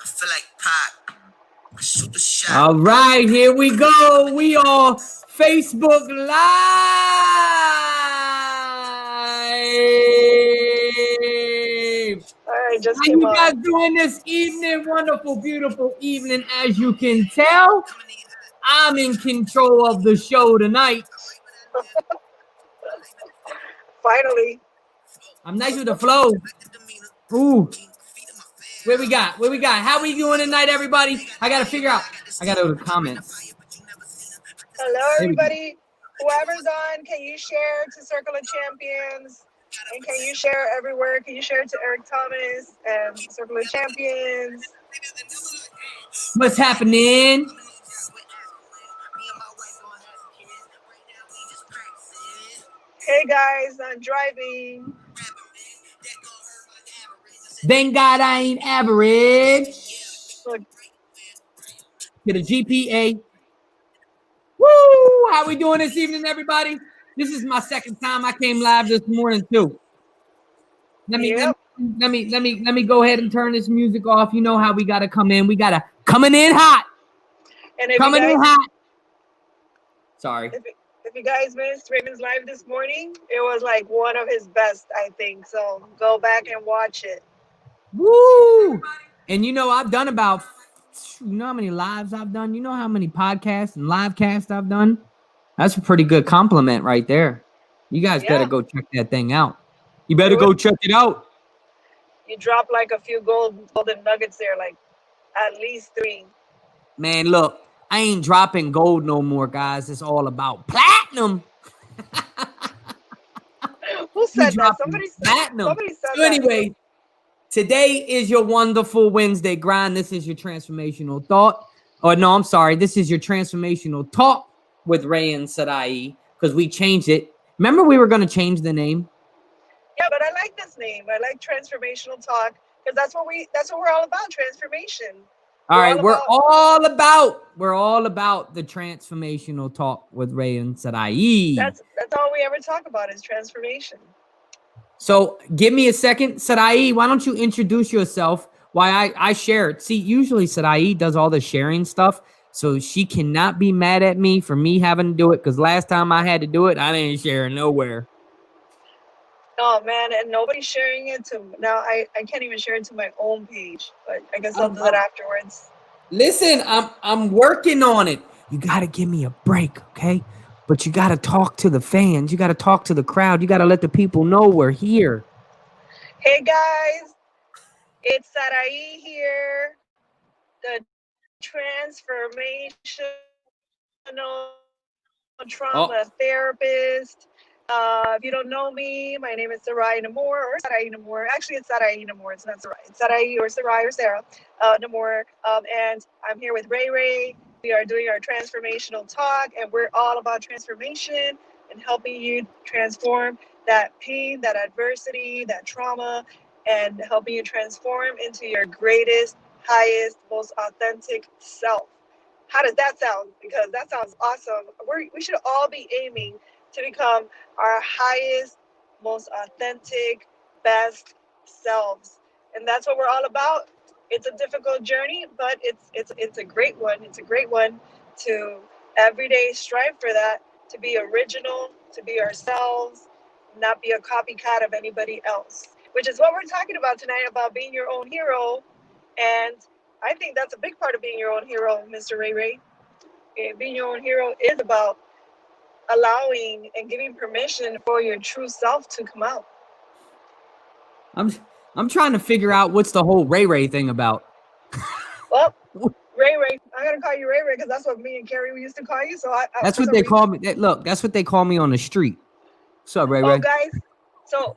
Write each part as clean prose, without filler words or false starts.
I feel like Pac. I shoot the shot. All right, here we go. We are Facebook Live. All right, just How came you guys on. doing this evening? Wonderful, beautiful evening. As you can tell, I'm in control of the show tonight. Finally. I'm nice with the flow. Ooh. Where we got? How we doing tonight, everybody? I gotta figure out. I gotta go to comments. Hello, There we go. everybody. Whoever's on, can you share to Circle of Champions? And can you share everywhere? Can you share to Eric Thomas and Circle of Champions? What's happening? Hey, guys, I'm driving. Thank God I ain't average. Look, Get a GPA. Woo! How we doing this evening, everybody? This is my second time. I came live this morning too. Let me go ahead and turn this music off. You know how we gotta come in. We gotta coming in hot. And if Coming in hot. Sorry. If you guys missed Raymond's live this morning, it was like one of his best, I think. So go back and watch it. Woo! And you know, I've done about, you know how many lives I've done? You know how many podcasts and live casts I've done? That's a pretty good compliment right there. You guys better go check that thing out. You better go check it out. You dropped like a few golden nuggets there, like at least 3. Man, look, I ain't dropping gold no more, guys. It's all about platinum. Who said that? Somebody said so anyway, today is your wonderful Wednesday grind. This is your transformational thought. Or no, I'm sorry. This is your transformational talk with Ray and Sarai, because we changed it. Remember we were going to change the name? Yeah, but I like this name. I like Transformational Talk because that's what we're all about, transformation. We're all about the transformational talk with Ray and Sarai. That's all we ever talk about is transformation. So give me a second. Sarai, why don't you introduce yourself? Why I share it. See, usually Sarai does all the sharing stuff, so she cannot be mad at me for me having to do it, because last time I had to do it, I didn't share it nowhere. Oh man, and nobody's sharing it to now. I can't even share it to my own page, but I guess I'll do that afterwards. Listen, I'm working on it. You gotta give me a break, okay? But you gotta talk to the fans. You gotta talk to the crowd. You gotta let the people know we're here. Hey guys, it's Sarai here, the transformational trauma therapist. If you don't know me, my name is Sarai Namor, or Sarai Namor. Actually, it's Sarai Namor. It's not Sarai. It's Sarai or Sarai or Sarah Namor. And I'm here with Ray. We are doing our transformational talk, and we're all about transformation and helping you transform that pain, that adversity, that trauma, and helping you transform into your greatest, highest, most authentic self. How does that sound? Because that sounds awesome. We should all be aiming to become our highest, most authentic, best selves. And that's what we're all about. It's a difficult journey, but it's a great one. It's a great one to every day strive for that, to be original, to be ourselves, not be a copycat of anybody else, which is what we're talking about tonight, about being your own hero. And I think that's a big part of being your own hero, Mr. Ray. Being your own hero is about allowing and giving permission for your true self to come out. I'm trying to figure out what's the whole Ray thing about. Well, Ray, I'm gonna call you Ray because that's what me and Carrie used to call you. So that's what they call me. Look, that's what they call me on the street. What's up, Ray? Oh, guys, so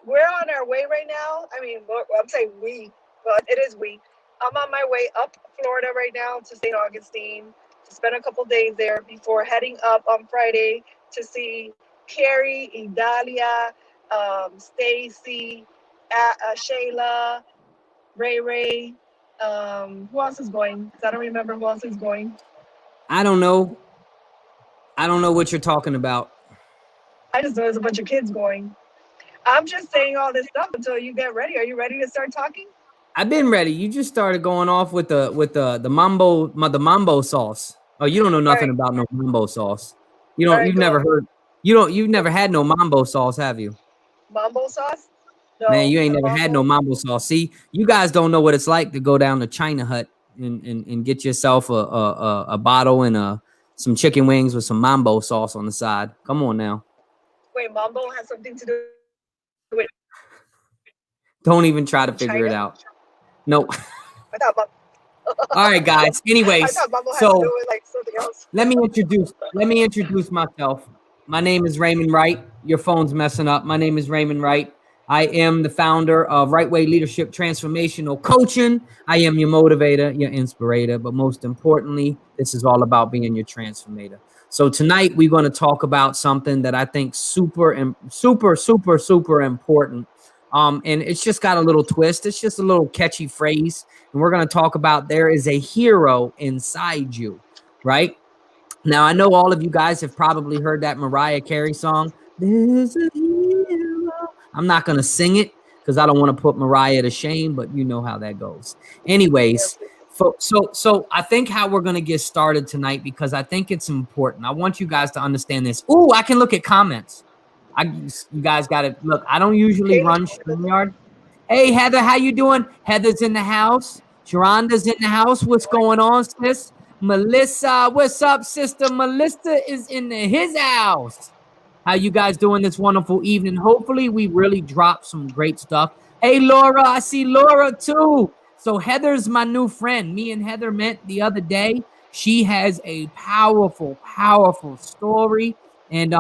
we're on our way right now. I mean, I'm saying we, but it is we. I'm on my way up Florida right now to St. Augustine to spend a couple days there before heading up on Friday to see Carrie, Idalia, Stacy, Shayla, Ray. Who else is going? I don't remember who else is going. I don't know what you're talking about. I just know there's a bunch of kids going. I'm just saying all this stuff until you get ready. Are you ready to start talking? I've been ready. You just started going off with the mambo sauce. Oh, you don't know All nothing right, about no mambo sauce. all right, You've go. never heard. You've never had no mambo sauce, have you? Mambo sauce? Man, No, you ain't the never had no mambo. mambo sauce. See, you guys don't know what it's like to go down to China Hut and get yourself a bottle and some chicken wings with some mambo sauce on the side. Come on now. Wait, mambo has something to do with Don't even try to figure China? it out. No. I thought All right, guys. I Anyways, thought mambo had to do so with like something else. let me introduce myself. My name is Raymond Wright. Your phone's messing up. My name is Raymond Wright. I am the founder of Right Way Leadership Transformational Coaching. I am your motivator, your inspirator, but most importantly, this is all about being your transformator. So tonight we're going to talk about something that I think super important. And it's just got a little twist. It's just a little catchy phrase. And we're going to talk about there is a hero inside you, right? Now, I know all of you guys have probably heard that Mariah Carey song. There's a hero. I'm not going to sing it because I don't want to put Mariah to shame, but you know how that goes. Anyways, Yes. so I think how we're going to get started tonight, because I think it's important. I want you guys to understand this. Ooh, I can look at comments. You guys got to look. I don't usually Haley, run StreamYard. Hey, Heather, how you doing? Heather's in the house. Sharonda's in the house. What's going on, sis? Melissa, what's up, sister? Melissa is in his house. How you guys doing this wonderful evening? Hopefully, we really dropped some great stuff. Hey, Laura, I see Laura too. So Heather's my new friend. Me and Heather met the other day. She has a powerful story. And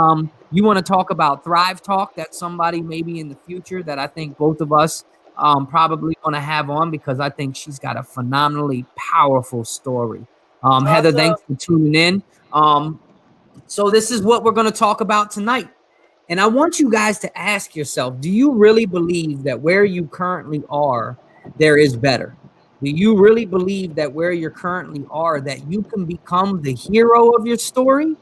you want to talk about Thrive Talk? That's somebody maybe in the future that I think both of us probably want to have on, because I think she's got a phenomenally powerful story. Heather, Awesome. thanks for tuning in. So this is what we're going to talk about tonight. And I want you guys to ask yourself, do you really believe that where you currently are, there is better? Do you really believe that where you currently are, that you can become the hero of your story,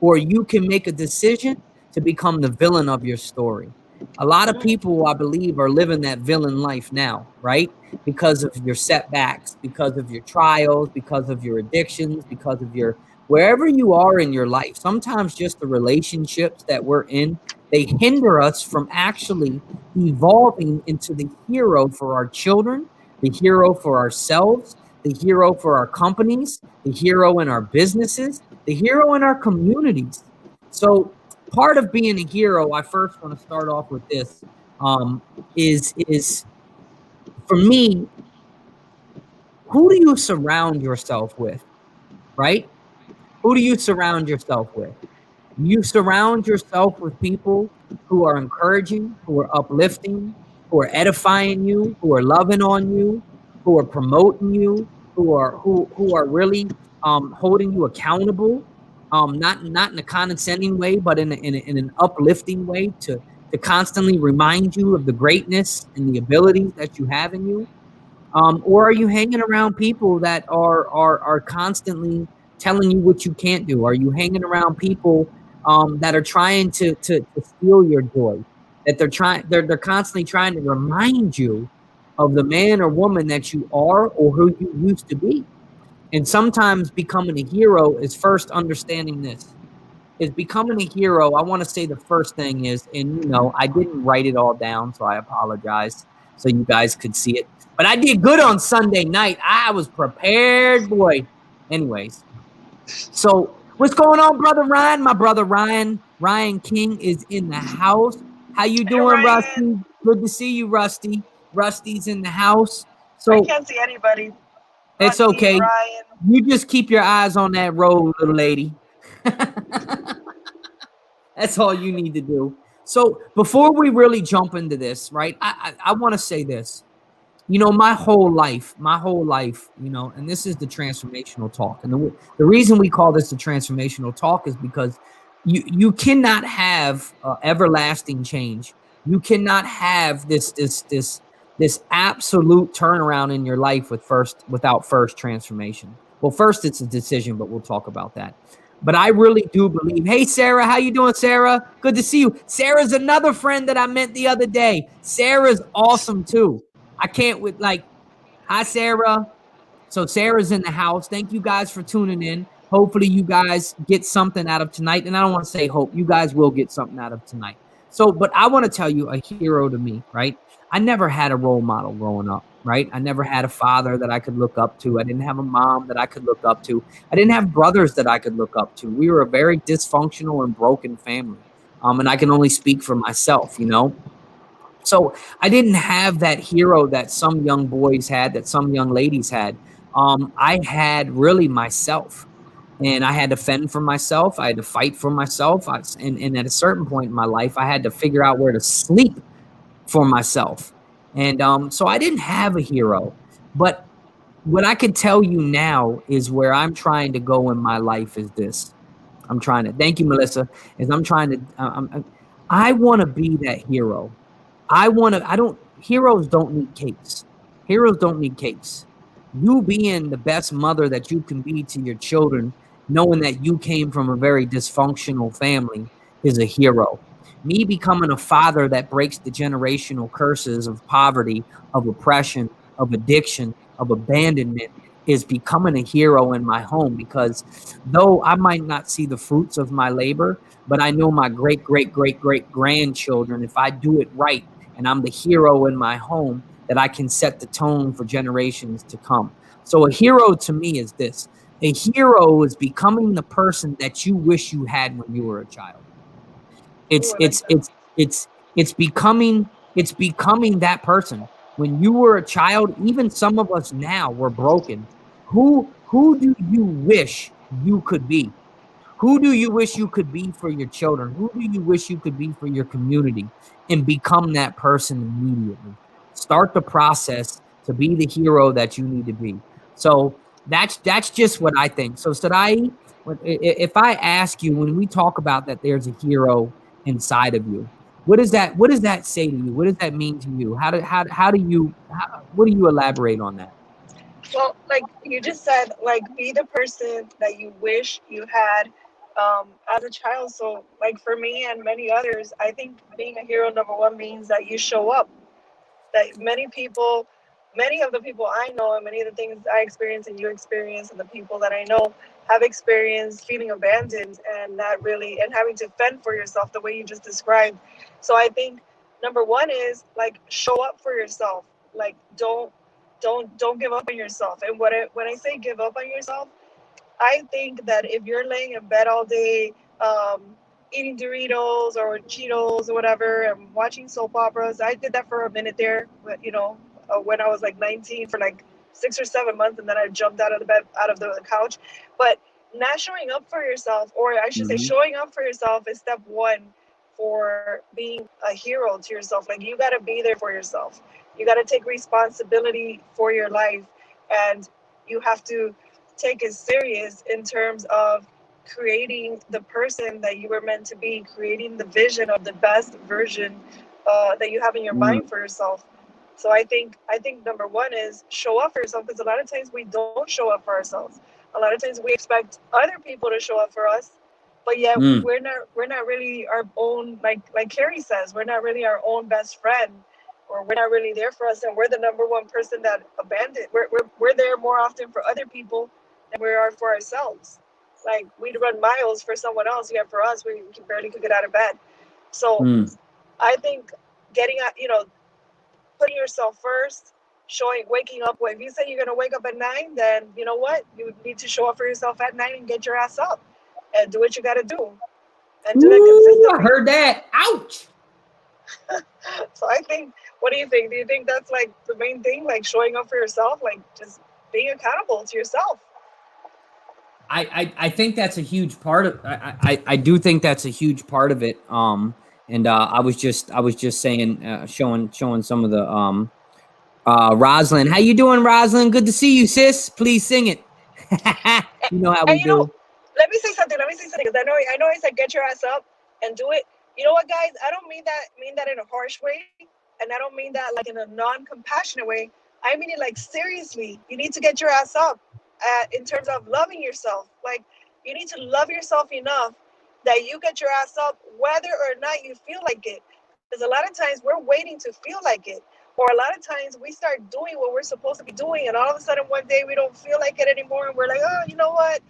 or you can make a decision to become the villain of your story? A lot of people, I believe, are living that villain life now, right? Because of your setbacks, because of your trials, because of your addictions, because of your wherever you are in your life. Sometimes just the relationships that we're in, they hinder us from actually evolving into the hero for our children, the hero for ourselves, the hero for our companies, the hero in our businesses, the hero in our communities. So part of being a hero, I first want to start off with this, is for me, who do you surround yourself with, right? Who do you surround yourself with? You surround yourself with people who are encouraging, who are uplifting, who are edifying you, who are loving on you, who are promoting you, who are really holding you accountable, not in a condescending way, but in an uplifting way, to constantly remind you of the greatness and the abilities that you have in you. Or are you hanging around people that are constantly telling you what you can't do? Are you hanging around people that are trying to steal your joy? That they're constantly trying to remind you of the man or woman that you are or who you used to be. And sometimes becoming a hero is first understanding this. Is becoming a hero. I want to say the first thing is, and I didn't write it all down, so I apologize, so you guys could see it. But I did good on Sunday night. I was prepared, boy. Anyways, so what's going on, brother Ryan? My brother Ryan King is in the house. How you Hey, doing, Ryan. Rusty? Good to see you, Rusty. Rusty's in the house. I So can't see anybody. it's Rusty, okay. Ryan. You just keep your eyes on that road, little lady. That's all you need to do. So before we really jump into this, right, I want to say this. My whole life, and this is the transformational talk. And the reason we call this the transformational talk is because you cannot have everlasting change. You cannot have this absolute turnaround in your life without first transformation. Well, first it's a decision, but we'll talk about that. But I really do believe. Hey, Sarah, how you doing, Sarah? Good to see you. Sarah's another friend that I met the other day. Sarah's awesome too. I can't with Hi, Sarah. So Sarah's in the house. Thank you guys for tuning in. Hopefully you guys get something out of tonight. And I don't want to say hope. You guys will get something out of tonight. So, but I want to tell you a hero to me, right? I never had a role model growing up, right? I never had a father that I could look up to. I didn't have a mom that I could look up to. I didn't have brothers that I could look up to. We were a very dysfunctional and broken family. And I can only speak for myself, you know? So I didn't have that hero that some young boys had, that some young ladies had. I had really myself, and I had to fend for myself. I had to fight for myself. And at a certain point in my life, I had to figure out where to sleep for myself. And so I didn't have a hero. But what I could tell you now is where I'm trying to go in my life is this. I'm trying to, thank you, Melissa, is I'm trying to, I want to be that hero. Heroes don't need capes. Heroes don't need capes. You being the best mother that you can be to your children, knowing that you came from a very dysfunctional family, is a hero. Me becoming a father that breaks the generational curses of poverty, of oppression, of addiction, of abandonment is becoming a hero in my home, because though I might not see the fruits of my labor, but I know my great, great, great, great grandchildren, if I do it right, and I'm the hero in my home, that I can set the tone for generations to come. So a hero to me is this. A hero is becoming the person that you wish you had when you were a child. It's Ooh, I like it's that. it's it's it's becoming that person. When you were a child, even some of us now, we're broken. Who do you wish you could be? Who do you wish you could be for your children? Who do you wish you could be for your community? And become that person immediately. Start the process to be the hero that you need to be. So that's just what I think. So Sarai, if I ask you, when we talk about that there's a hero inside of you, what does that say to you? What does that mean to you? What do you elaborate on that? Well, like you just said, like be the person that you wish you had as a child. So, like for me and many others, I think being a hero, number one, means that you show up. That many of the people I know, and many of the things I experience and you experience, and the people that I know have experienced feeling abandoned and not really, and having to fend for yourself the way you just described. So I think number one is like show up for yourself. Like don't give up on yourself. And when I say give up on yourself, I think that if you're laying in bed all day, eating Doritos or Cheetos or whatever, and watching soap operas, I did that for a minute there. But when I was like 19 for like 6 or 7 months, and then I jumped out of the bed, out of the couch. But not showing up for yourself, or I should say, Mhm. showing up for yourself is step one for being a hero to yourself. Like you got to be there for yourself. You got to take responsibility for your life, and you have to take it serious in terms of creating the person that you were meant to be, creating the vision of the best version that you have in your Mm. mind for yourself. So I think number one is show up for yourself, because a lot of times we don't show up for ourselves. A lot of times we expect other people to show up for us, but yet Mm. we're not really our own, like Carrie says, we're not really our own best friend, or we're not really there for us, and we're the number one person that abandoned. We're there more often for other people than we are for ourselves. Like we'd run miles for someone else, yet for us we barely could get out of bed. So Mm. I think getting at putting yourself first, waking up. If you say you're gonna wake up at 9, then you know what? You need to show up for yourself at 9 and get your ass up and do what you got to do, and do that Ooh, I consistently. heard that. Ouch. So I think, what do you think? Do you think that's like the main thing, like showing up for yourself, like just being accountable to yourself? I think that's a huge part of I do think that's a huge part of it. And I was just saying, showing some of the Roslyn. How you doing, Roslyn? Good to see you, sis. Please sing it. You know how And we do. let me say something. Let me say something, because I know I said get your ass up and do it. You know what, guys? I don't mean that in a harsh way, and I don't mean that like in a non-compassionate way. I mean it like seriously. You need to get your ass up, in terms of loving yourself. Like you need to love yourself enough that you get your ass up, whether or not you feel like it. Because a lot of times we're waiting to feel like it. Or a lot of times we start doing what we're supposed to be doing, and all of a sudden one day we don't feel like it anymore, and we're like, oh, you know what?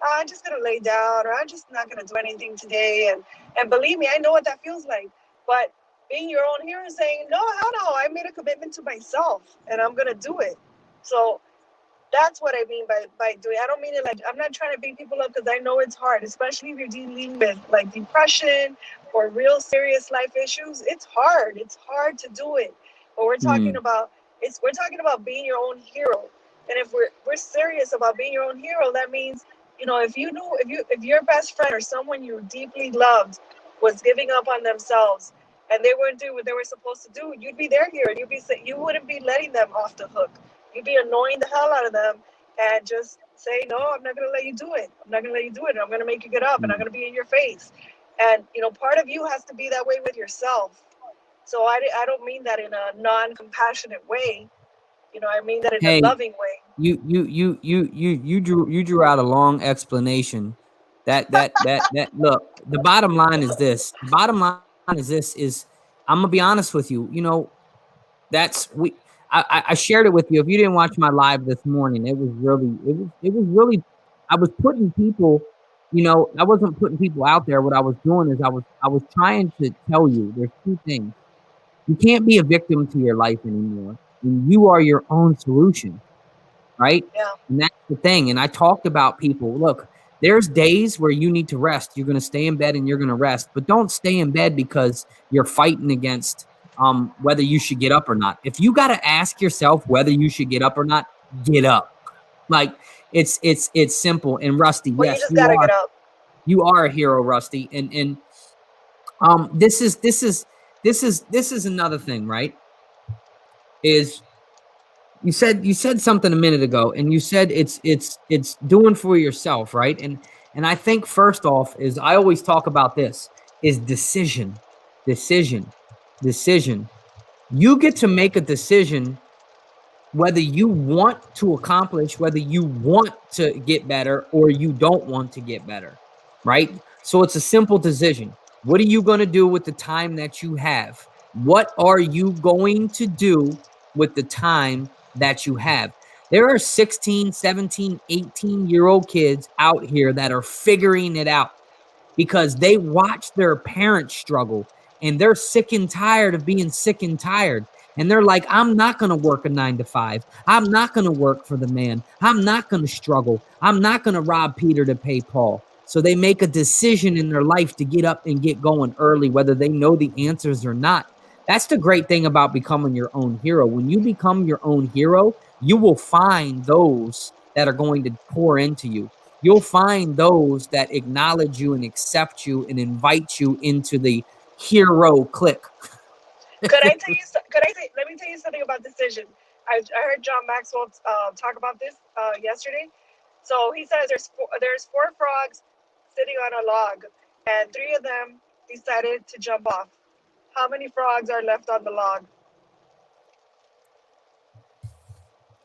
I'm just gonna lay down, or I'm just not gonna do anything today. And believe me, I know what that feels like. But being your own hero, saying, no, hell no, I made a commitment to myself, and I'm gonna do it. So that's what I mean by doing. I don't mean it like I'm not trying to beat people up, because I know it's hard, especially if you're dealing with like depression or real serious life issues. It's hard. It's hard to do it. But we're talking about being your own hero. And if we're serious about being your own hero, that means, if your best friend or someone you deeply loved was giving up on themselves, and they wouldn't do what they were supposed to do, you'd be their hero. You wouldn't be letting them off the hook. You'd be annoying the hell out of them, and just say, no, I'm not going to let you do it. I'm not going to let you do it. I'm going to make you get up, and I'm going to be in your face. And, part of you has to be that way with yourself. So I don't mean that in a non-compassionate way. I mean that in a loving way. You drew out a long explanation. That look, the bottom line is this. The bottom line is I'm gonna be honest with you. I shared it with you. If you didn't watch my live this morning, it was really I was putting people, I wasn't putting people out there. What I was doing is I was trying to tell you there's two things. You can't be a victim to your life anymore. And you are your own solution, right? Yeah. And that's the thing. And I talked about people. Look, there's days where you need to rest. You're going to stay in bed and you're going to rest, but don't stay in bed because you're fighting against whether you should get up or not. If you got to ask yourself whether you should get up or not, get up. Like it's simple. And Rusty, Well, yes, you just gotta get up. You are a hero, Rusty. And this is another thing, right? Is you said something a minute ago, and you said it's doing for yourself, right? And I think first off is I always talk about this is decision. You get to make a decision whether you want to accomplish, whether you want to get better or you don't want to get better, right? So it's a simple decision. What are you going to do with the time that you have? What are you going to do with the time that you have? There are 16, 17, 18-year-old kids out here that are figuring it out because they watch their parents struggle and they're sick and tired of being sick and tired. And they're like, I'm not going to work a 9 to 5. I'm not going to work for the man. I'm not going to struggle. I'm not going to rob Peter to pay Paul. So they make a decision in their life to get up and get going early, whether they know the answers or not. That's the great thing about becoming your own hero. When you become your own hero, you will find those that are going to pour into you. You'll find those that acknowledge you and accept you and invite you into the hero clique. Let me tell you something about decision. I heard John Maxwell talk about this yesterday. So he says there's four frogs sitting on a log, and three of them decided to jump off. How many frogs are left on the log?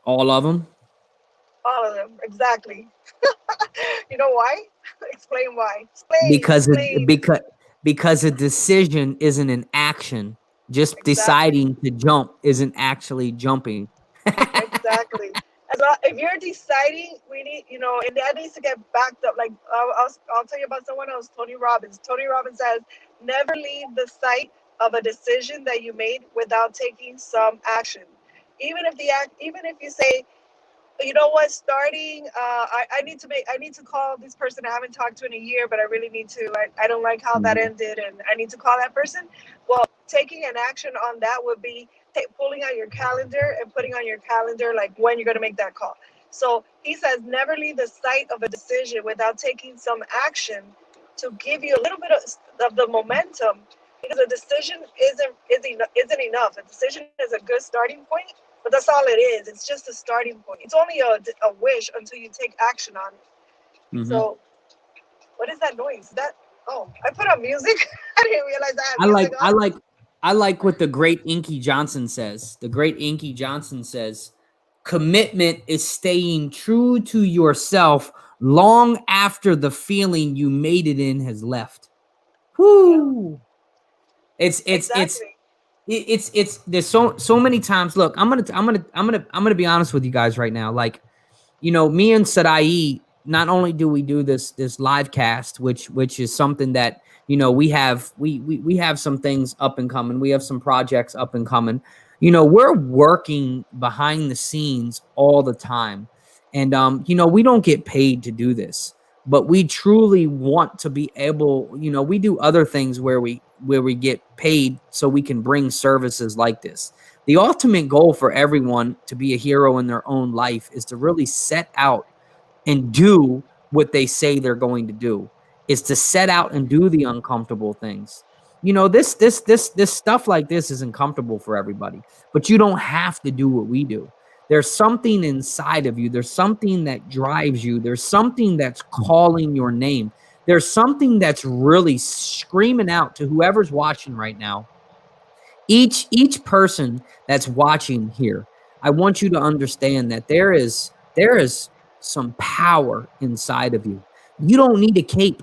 All of them? All of them, exactly. You know why? Explain why. Because a decision isn't an action. Just deciding to jump isn't actually jumping. Exactly. If you're deciding, we need, and that needs to get backed up. Like I'll tell you about someone else, Tony Robbins. Tony Robbins says, never leave the site of a decision that you made without taking some action. Even if you say, you know what, starting, I need to call this person I haven't talked to in a year, but I really need to. I don't like how that ended, and I need to call that person. Well, taking an action on that would be pulling out your calendar and putting on your calendar like when you're going to make that call. So he says, never leave the site of a decision without taking some action to give you a little bit of the momentum, because a decision isn't enough. A decision is a good starting point, but that's all it is. It's just a starting point. It's only a wish until you take action on it. Mm-hmm. So what is that noise? I put on music. I didn't realize I had music on. I like what the great Inky Johnson says. The great Inky Johnson says, commitment is staying true to yourself long after the feeling you made it in has left. Whoo! It's it's there's so many times. Look, I'm gonna be honest with you guys right now. Like, me and Sarai, not only do we do this live cast, which is something that we have some things up and coming. We have some projects up and coming. We're working behind the scenes all the time, and we don't get paid to do this, but we truly want to be able. We do other things where we get paid so we can bring services like this. The ultimate goal for everyone to be a hero in their own life is to really set out and do what they say they're going to do, is to set out and do the uncomfortable things. This stuff like this isn't comfortable for everybody, but you don't have to do what we do. There's something inside of you. There's something that drives you. There's something that's calling your name. There's something that's really screaming out to whoever's watching right now. Each person that's watching here, I want you to understand that there is some power inside of you. You don't need a cape.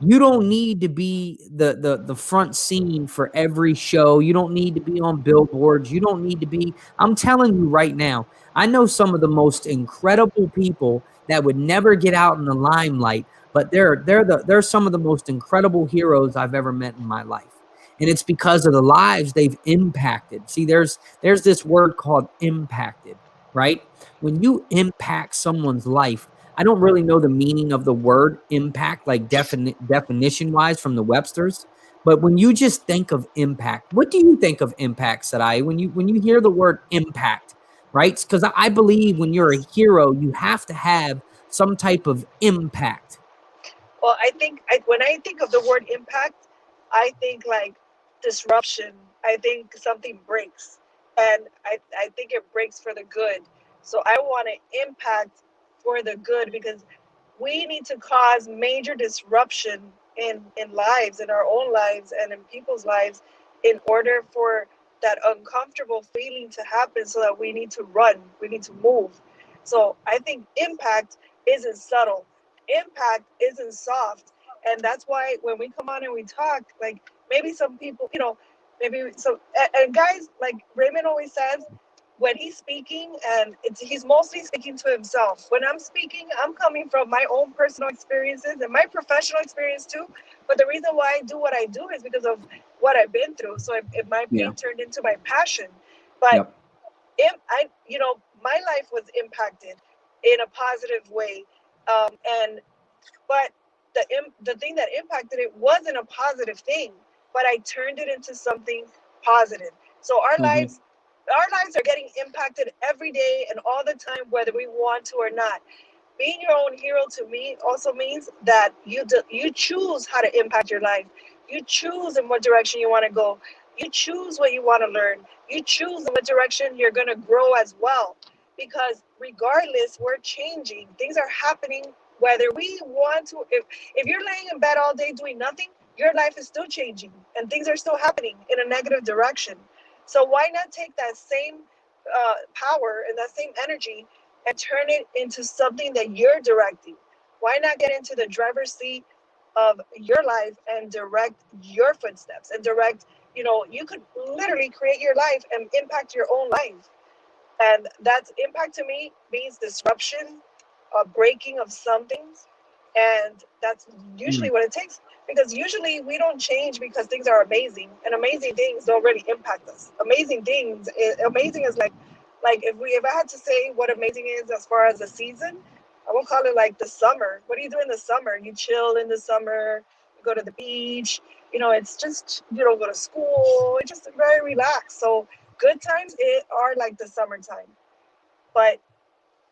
You don't need to be the front scene for every show. You don't need to be on billboards. You don't need to be. I'm telling you right now, I know some of the most incredible people that would never get out in the limelight, but they're some of the most incredible heroes I've ever met in my life. And it's because of the lives they've impacted. See, there's this word called impacted, right? When you impact someone's life, I don't really know the meaning of the word impact, like definition wise from the Webster's. But when you just think of impact, what do you think of impact, Sarai? When you hear the word impact, right? Because I believe when you're a hero, you have to have some type of impact. Well, I think when I think of the word impact, I think like disruption. I think something breaks, and I think it breaks for the good. So I want to impact for the good because we need to cause major disruption in lives, in our own lives, and in people's lives, in order for that uncomfortable feeling to happen. So that we need to run, we need to move. So I think impact isn't subtle, impact isn't soft, and that's why when we come on and we talk, like maybe some people, maybe so, and guys, like Raymond always says, when he's speaking, and he's mostly speaking to himself. When I'm speaking, I'm coming from my own personal experiences and my professional experience too. But the reason why I do what I do is because of what I've been through. So if my Yeah. pain turned into my passion. But Yep. if my life was impacted in a positive way, and but the thing that impacted it wasn't a positive thing, but I turned it into something positive. So Mm-hmm. our lives are getting impacted every day and all the time, whether we want to or not. Being your own hero to me also means that you choose how to impact your life. You choose in what direction you want to go. You choose what you want to learn. You choose in what direction you're going to grow as well. Because regardless, we're changing. Things are happening whether we want to. If you're laying in bed all day doing nothing, your life is still changing and things are still happening in a negative direction. So why not take that same power and that same energy and turn it into something that you're directing? Why not get into the driver's seat of your life and direct your footsteps and direct, you could literally create your life and impact your own life. And that's impact to me means disruption, a breaking of some things. And that's usually what it takes. Because usually we don't change because things are amazing. And amazing things don't really impact us. Amazing is like if I had to say what amazing is as far as a season, I will call it like the summer. What do you do in the summer? You chill in the summer, you go to the beach, it's just you don't go to school, it's just very relaxed. So good times are like the summertime. But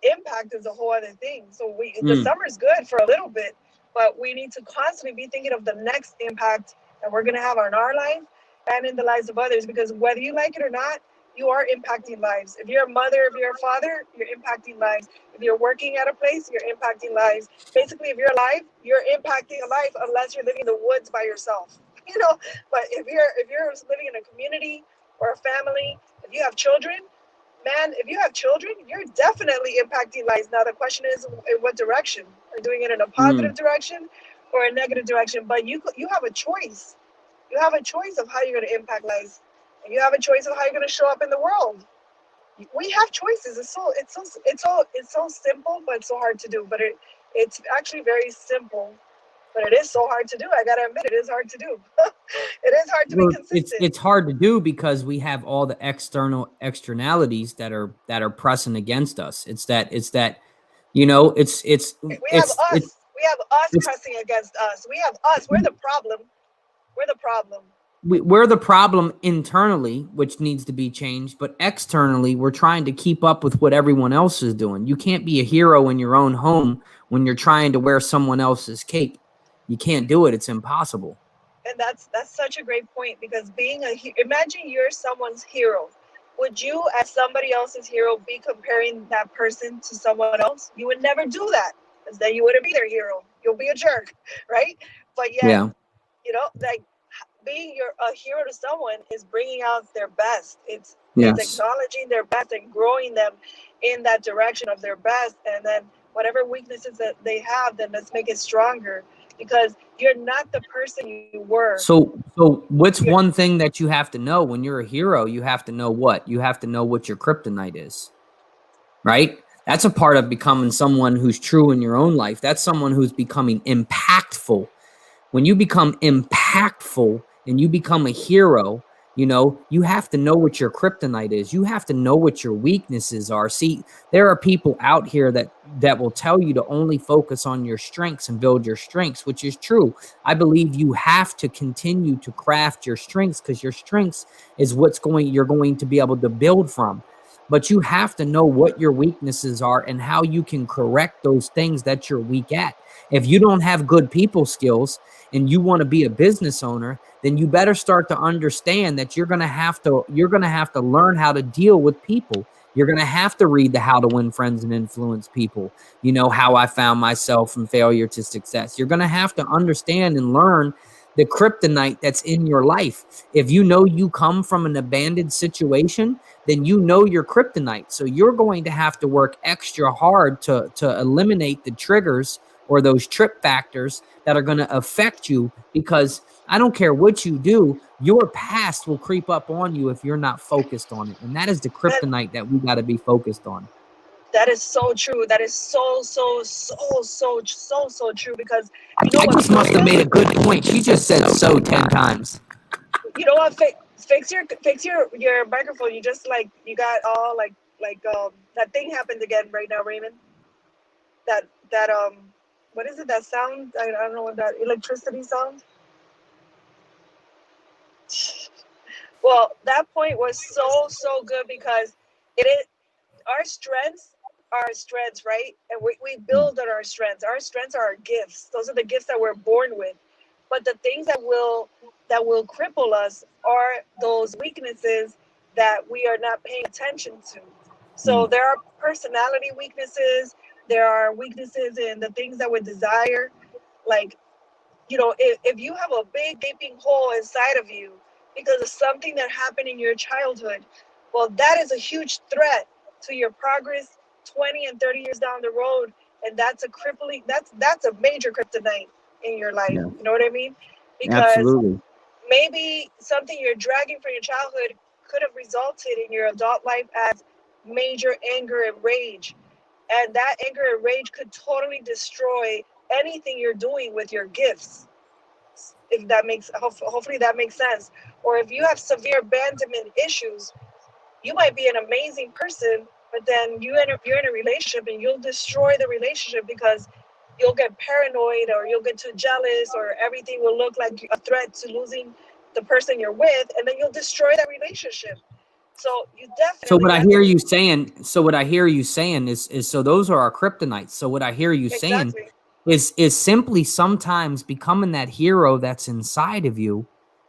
impact is a whole other thing. So the Mm. summer is good for a little bit, but we need to constantly be thinking of the next impact that we're going to have on our life and in the lives of others. Because whether you like it or not, you are impacting lives. If you're a mother, if you're a father, you're impacting lives. If you're working at a place, you're impacting lives. Basically, if you're alive, you're impacting a life, unless you're living in the woods by yourself. You know, but if you're living in a community or a family, if you have children, man, if you have children, you're definitely impacting lives. Now the question is, in what direction? Are you doing it in a Mm. positive direction or a negative direction? But you have a choice. You have a choice of how you're going to impact lives. And you have a choice of how you're going to show up in the world. We have choices. It's so simple, but it's so hard to do. But it's actually very simple, but it is so hard to do. I gotta admit, it is hard to do. It is hard to be consistent. It's hard to do because we have all the externalities that are pressing against us. It's that it's we have us. We have us pressing against us. We have us. We're the problem. We're the problem. We're the problem internally, which needs to be changed, but externally, we're trying to keep up with what everyone else is doing. You can't be a hero in your own home when you're trying to wear someone else's cape. You can't do it. It's impossible. And that's such a great point, because imagine you're someone's hero. Would you, as somebody else's hero, be comparing that person to someone else? You would never do that, because then you wouldn't be their hero. You'll be a jerk, right? But yet, Yeah. like, being a hero to someone is bringing out their best. It's acknowledging their best and growing them in that direction of their best. And then whatever weaknesses that they have, then let's make it stronger, because you're not the person you were. So what's one thing that you have to know when you're a hero? You have to know what? You have to know what your kryptonite is, right? That's a part of becoming someone who's true in your own life. That's someone who's becoming impactful. When you become impactful and you become a hero, you have to know what your kryptonite is. You have to know what your weaknesses are. See, there are people out here that will tell you to only focus on your strengths and build your strengths, which is true. I believe you have to continue to craft your strengths, because your strengths is you're going to be able to build from. But you have to know what your weaknesses are and how you can correct those things that you're weak at. If you don't have good people skills and you want to be a business owner, then you better start to understand that you're going to have to learn how to deal with people. You're going to have to read the How to Win Friends and Influence People. How I found myself from failure to success. You're going to have to understand and learn the kryptonite that's in your life. If you know you come from an abandoned situation, then you know your kryptonite. So you're going to have to work extra hard to eliminate the triggers or those trip factors that are going to affect you, because I don't care what you do, your past will creep up on you if you're not focused on it. And that is the kryptonite that we got to be focused on. That is so true. That is so true, because I just must have made a good point. She just said so 10 times. You know what? Fix your microphone. You just you got all that thing happened again right now, Raymond. That what is it? That sound? I don't know what that electricity sound. Well, that point was so good, because it is our strengths are our strengths, right? And we build on our strengths. Our strengths are our gifts. Those are the gifts that we're born with. But the things that will cripple us are those weaknesses that we are not paying attention to. So there are personality weaknesses. There are weaknesses in the things that we desire. Like, if you have a big gaping hole inside of you because of something that happened in your childhood, well, that is a huge threat to your progress 20 and 30 years down the road. And that's a major kryptonite in your life. Yeah. You know what I mean? Because absolutely. Maybe something you're dragging from your childhood could have resulted in your adult life as major anger and rage. And that anger and rage could totally destroy anything you're doing with your gifts. If that hopefully that makes sense. Or if you have severe abandonment issues, you might be an amazing person, but then you're in a relationship and you'll destroy the relationship because you'll get paranoid, or you'll get too jealous, or everything will look like a threat to losing the person you're with, and then you'll destroy that relationship. So you definitely. So what I hear you saying is so those are our kryptonites. So what I hear you saying is simply sometimes becoming that hero that's inside of you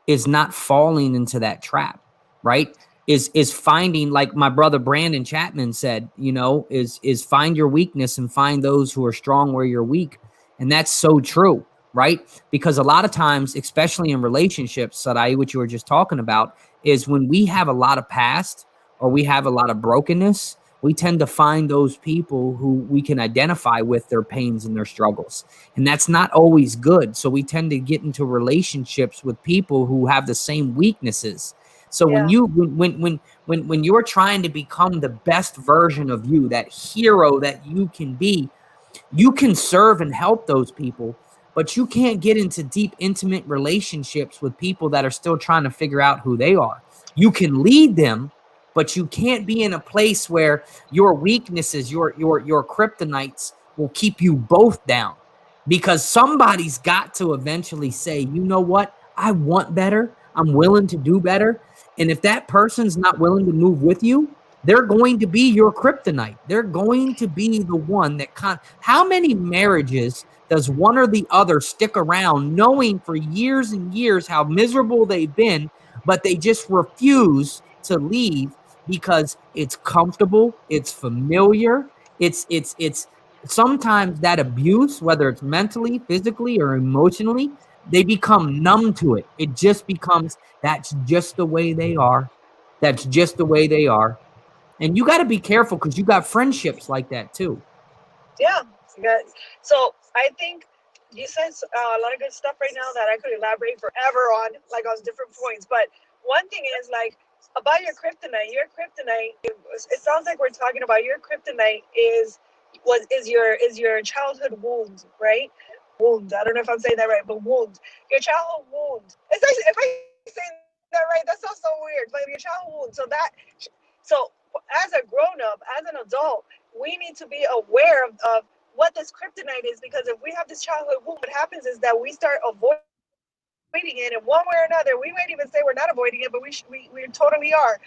is not falling into that trap, right? Is finding, like my brother Brandon Chapman said, is find your weakness and find those who are strong where you're weak. And that's so true, right? Because a lot of times, especially in relationships, Sarai, what you were just talking about, is when we have a lot of past or we have a lot of brokenness, we tend to find those people who we can identify with their pains and their struggles. And that's not always good. So we tend to get into relationships with people who have the same weaknesses. So when you're trying to become the best version of you, that hero that you can be, you can serve and help those people, but you can't get into deep, intimate relationships with people that are still trying to figure out who they are. You can lead them, but you can't be in a place where your weaknesses, your kryptonites will keep you both down, because somebody's got to eventually say, you know what? I want better. I'm willing to do better. And if that person's not willing to move with you, they're going to be your kryptonite. They're going to be the one that how many marriages does one or the other stick around knowing for years and years how miserable they've been, but they just refuse to leave because it's comfortable, it's familiar, it's sometimes that abuse, whether it's mentally, physically, or emotionally, they become numb to it. It just becomes, that's just the way they are. That's just the way they are. And you got to be careful, because you got friendships like that too. Yeah. So I think you said a lot of good stuff right now that I could elaborate forever on, like on different points. But one thing is like about your kryptonite. Your kryptonite. It sounds like we're talking about your kryptonite is your childhood wound, right? Wound. I don't know if I'm saying that right, but wound. Your childhood wound. It's actually, if I say that right, that sounds so weird. But your childhood wound. So as a grown up, as an adult, we need to be aware of what this kryptonite is, because if we have this childhood wound, what happens is that we start avoiding it in one way or another. We might even say we're not avoiding it, but we totally are.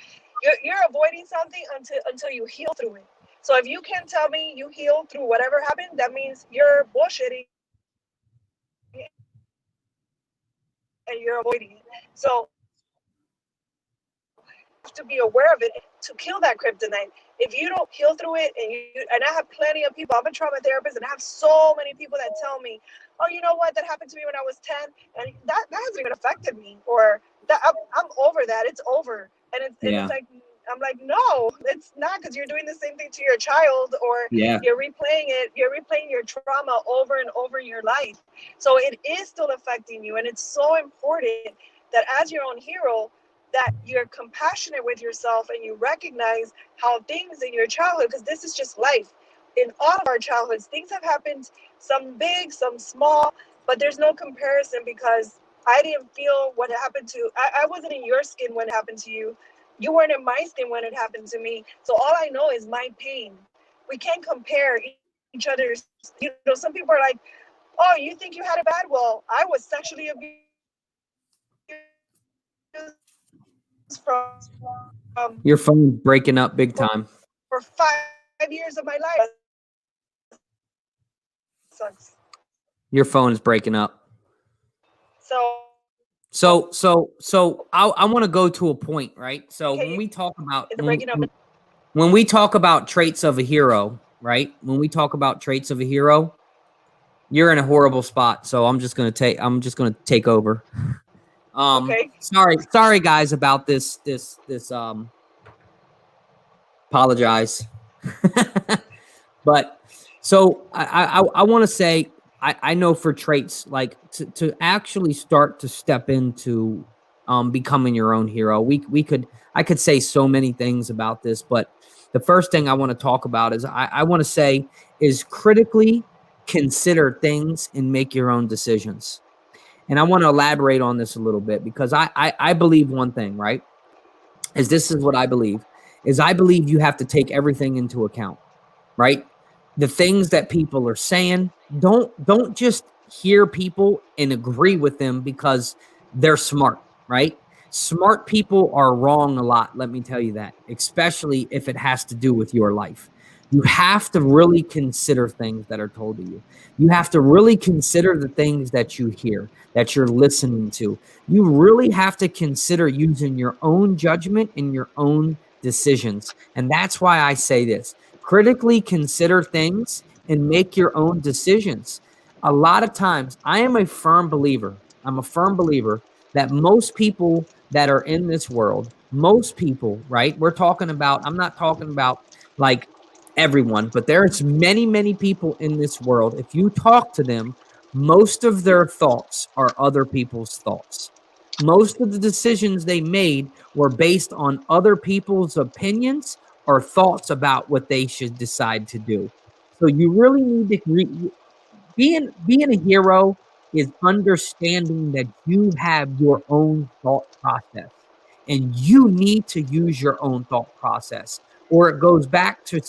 You're avoiding something until you heal through it. So if you can tell me you healed through whatever happened, that means you're bullshitting and you're avoiding it. So to be aware of it to kill that kryptonite. If you don't heal through it, and I have plenty of people, I'm a trauma therapist, and I have so many people that tell me, oh, you know what, that happened to me when I was 10, and that hasn't even affected me, or that I'm over that, it's over. And it's like, I'm like, no, it's not, because you're doing the same thing to your child, or you're replaying your trauma over and over in your life. So it is still affecting you, and it's so important that as your own hero, that you're compassionate with yourself and you recognize how things in your childhood, because this is just life. In all of our childhoods, things have happened, some big, some small, but there's no comparison, because I didn't feel what happened to, I wasn't in your skin when it happened to you. You weren't in my skin when it happened to me. So all I know is my pain. We can't compare each other's, some people are like, oh, you think you had it bad? Well, I was sexually abused from Your phone's breaking up big time. For 5 years of my life. Sucks. Your phone is breaking up. So I want to go to a point, right? So when we talk about when we talk about traits of a hero, right? When we talk about traits of a hero, you're in a horrible spot. So I'm just gonna take over. Okay. Sorry guys about this apologize. But so I want to say, I know for traits, like to actually start to step into becoming your own hero, I could say so many things about this, but the first thing I want to talk about is I want to say is critically consider things and make your own decisions. And I want to elaborate on this a little bit, because I believe one thing, right? This is what I believe, is I believe you have to take everything into account, right? The things that people are saying, don't just hear people and agree with them because they're smart, right? Smart people are wrong a lot, let me tell you that, especially if it has to do with your life. You have to really consider things that are told to you. You have to really consider the things that you hear, that you're listening to. You really have to consider using your own judgment and your own decisions. And that's why I say this. Critically consider things and make your own decisions. A lot of times, I'm a firm believer that most people that are in this world, most people, right? I'm not talking about like everyone, but there's many, many people in this world. If you talk to them, most of their thoughts are other people's thoughts. Most of the decisions they made were based on other people's opinions or thoughts about what they should decide to do. So you really need to being a hero is understanding that you have your own thought process and you need to use your own thought process, or it goes back to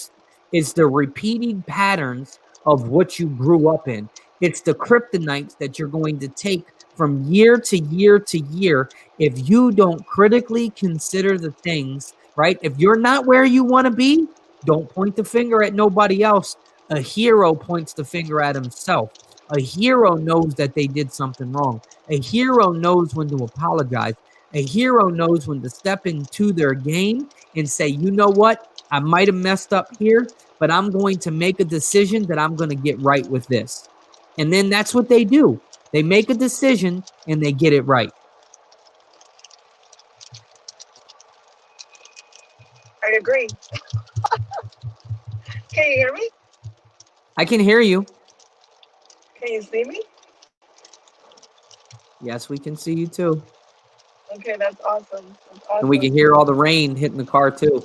it's the repeating patterns of what you grew up in. It's the kryptonites that you're going to take from year to year to year if you don't critically consider the things, right? If you're not where you want to be, don't point the finger at nobody else. A hero points the finger at himself. A hero knows that they did something wrong. A hero knows when to apologize. A hero knows when to step into their game and say, you know what? I might have messed up here, but I'm going to make a decision that I'm going to get right with this. And then that's what they do. They make a decision and they get it right. I agree. Can you hear me? I can hear you. Can you see me? Yes, we can see you too. Okay, that's awesome. That's awesome. And we can hear all the rain hitting the car too.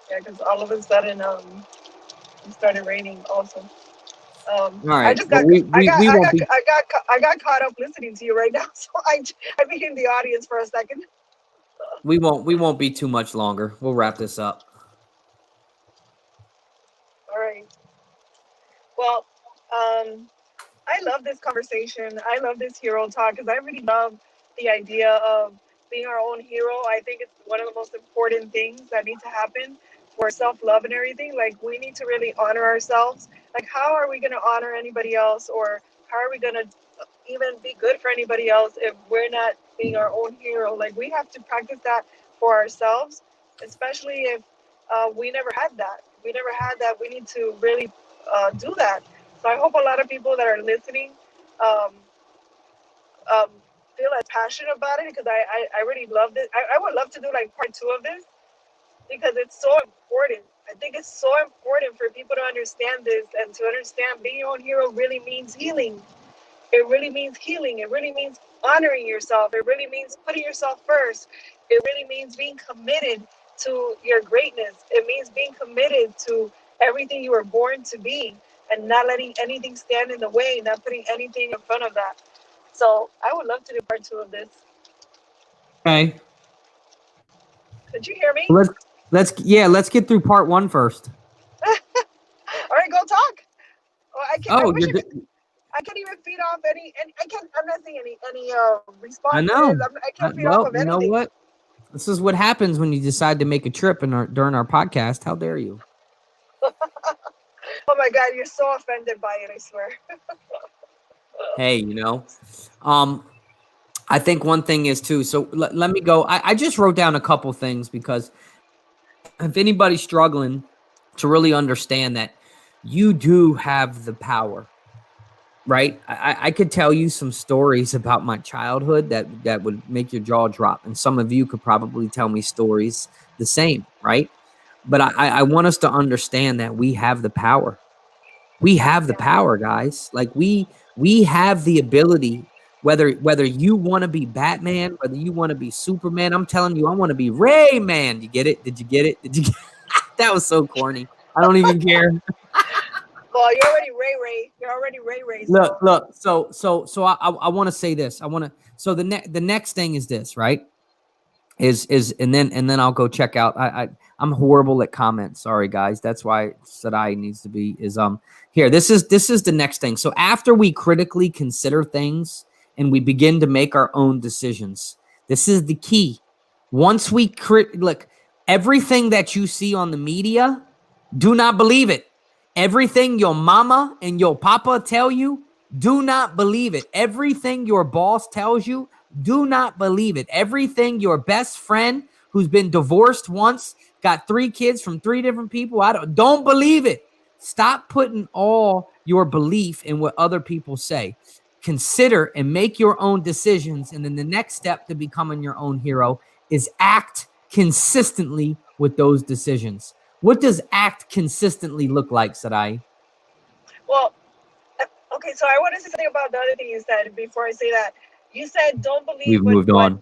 Yeah, because all of a sudden, it started raining also. All right. I just got, Well, I got caught up listening to you right now, so I became the audience for a second. we won't be too much longer. We'll wrap this up. All right. Well, I love this conversation. I love this hero talk because I really love the idea of being our own hero. I think it's one of the most important things that need to happen for self-love and everything. Like, we need to really honor ourselves. Like, how are we going to honor anybody else, or how are we going to even be good for anybody else if we're not being our own hero? Like, we have to practice that for ourselves, especially if we never had that. We never had that. We need to really do that. So I hope a lot of people that are listening um, feel as passionate about it, because I really love this. I would love to do like part 2 of this, because it's so important. I think it's so important for people to understand this, and to understand being your own hero really means healing. It really means healing. It really means honoring yourself. It really means putting yourself first. It really means being committed to your greatness. It means being committed to everything you were born to be, and not letting anything stand in the way, not putting anything in front of that. So I would love to do part 2 of this. Okay. Could you hear me? Let's get through part 1 first. All right, go talk. Oh, I can't. Oh, I can't even feed off any. I can't. I'm not seeing any responses. I know. I can't feed Well, off of you know anything. what? This is what happens when you decide to make a trip during our podcast. How dare you? Oh my God, you're so offended by it, I swear. Hey, I think one thing is too. So let me go. I just wrote down a couple things, because if anybody's struggling to really understand that you do have the power, right? I could tell you some stories about my childhood that would make your jaw drop. And some of you could probably tell me stories the same, right? But I want us to understand that we have the power. We have the power, guys. Like we have the ability, whether you want to be Batman, whether you want to be Superman. I'm telling you, I want to be Ray Man. You get it? Did you get it? Did you get That was so corny. I don't even care. Well, you're already Ray. You're already Ray. So. Look. So I want to say this. So the next thing is this, right? And then I'll go check out. I'm horrible at comments. Sorry, guys. That's why Sarai needs to be here. This is the next thing. So after we critically consider things and we begin to make our own decisions, this is the key. Once we look, everything that you see on the media, do not believe it. Everything your mama and your papa tell you, do not believe it. Everything your boss tells you, do not believe it. Everything your best friend who's been divorced once, got 3 kids from 3 different people, don't believe it. Stop putting all your belief in what other people say. Consider and make your own decisions. And then the next step to becoming your own hero is act consistently with those decisions. What does act consistently look like, Sarai? Well, okay, so I want to say something about the other thing you said before I say that. You said don't believe We've moved on.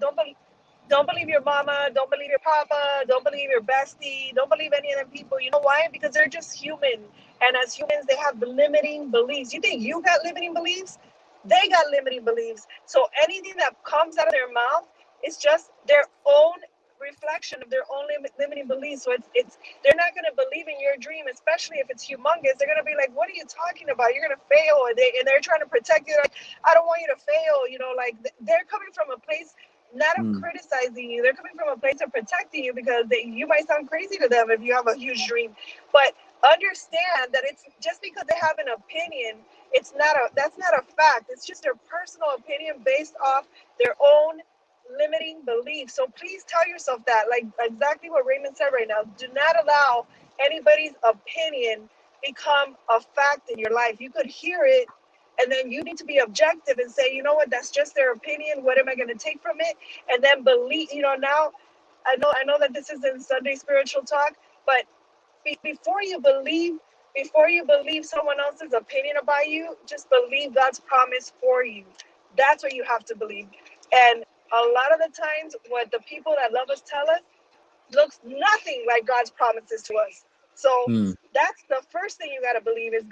don't believe your mama, don't believe your papa, don't believe your bestie, don't believe any of them people. You know why? Because they're just human. And as humans, they have limiting beliefs. You think you got limiting beliefs? They got limiting beliefs. So anything that comes out of their mouth is just their own reflection of their own limiting beliefs. So it's they're not going to believe in your dream, especially if it's humongous. They're going to be like, "What are you talking about? You're going to fail," and they're trying to protect you. Like, I don't want you to fail. You know, like they're coming from a place not of criticizing you. They're coming from a place of protecting you because you might sound crazy to them if you have a huge dream. But understand that it's just because they have an opinion, that's not a fact. It's just their personal opinion based off their own limiting beliefs. So please tell yourself that, like exactly what Raymond said right now. Do not allow anybody's opinion become a fact in your life. You could hear it, and then you need to be objective and say, you know what, that's just their opinion. What am I going to take from it? And then believe. Now I know that this isn't Sunday spiritual talk, but before you believe someone else's opinion about you, just believe God's promise for you. That's what you have to believe. And a lot of the times, what the people that love us tell us looks nothing like God's promises to us. So that's the first thing you got to believe is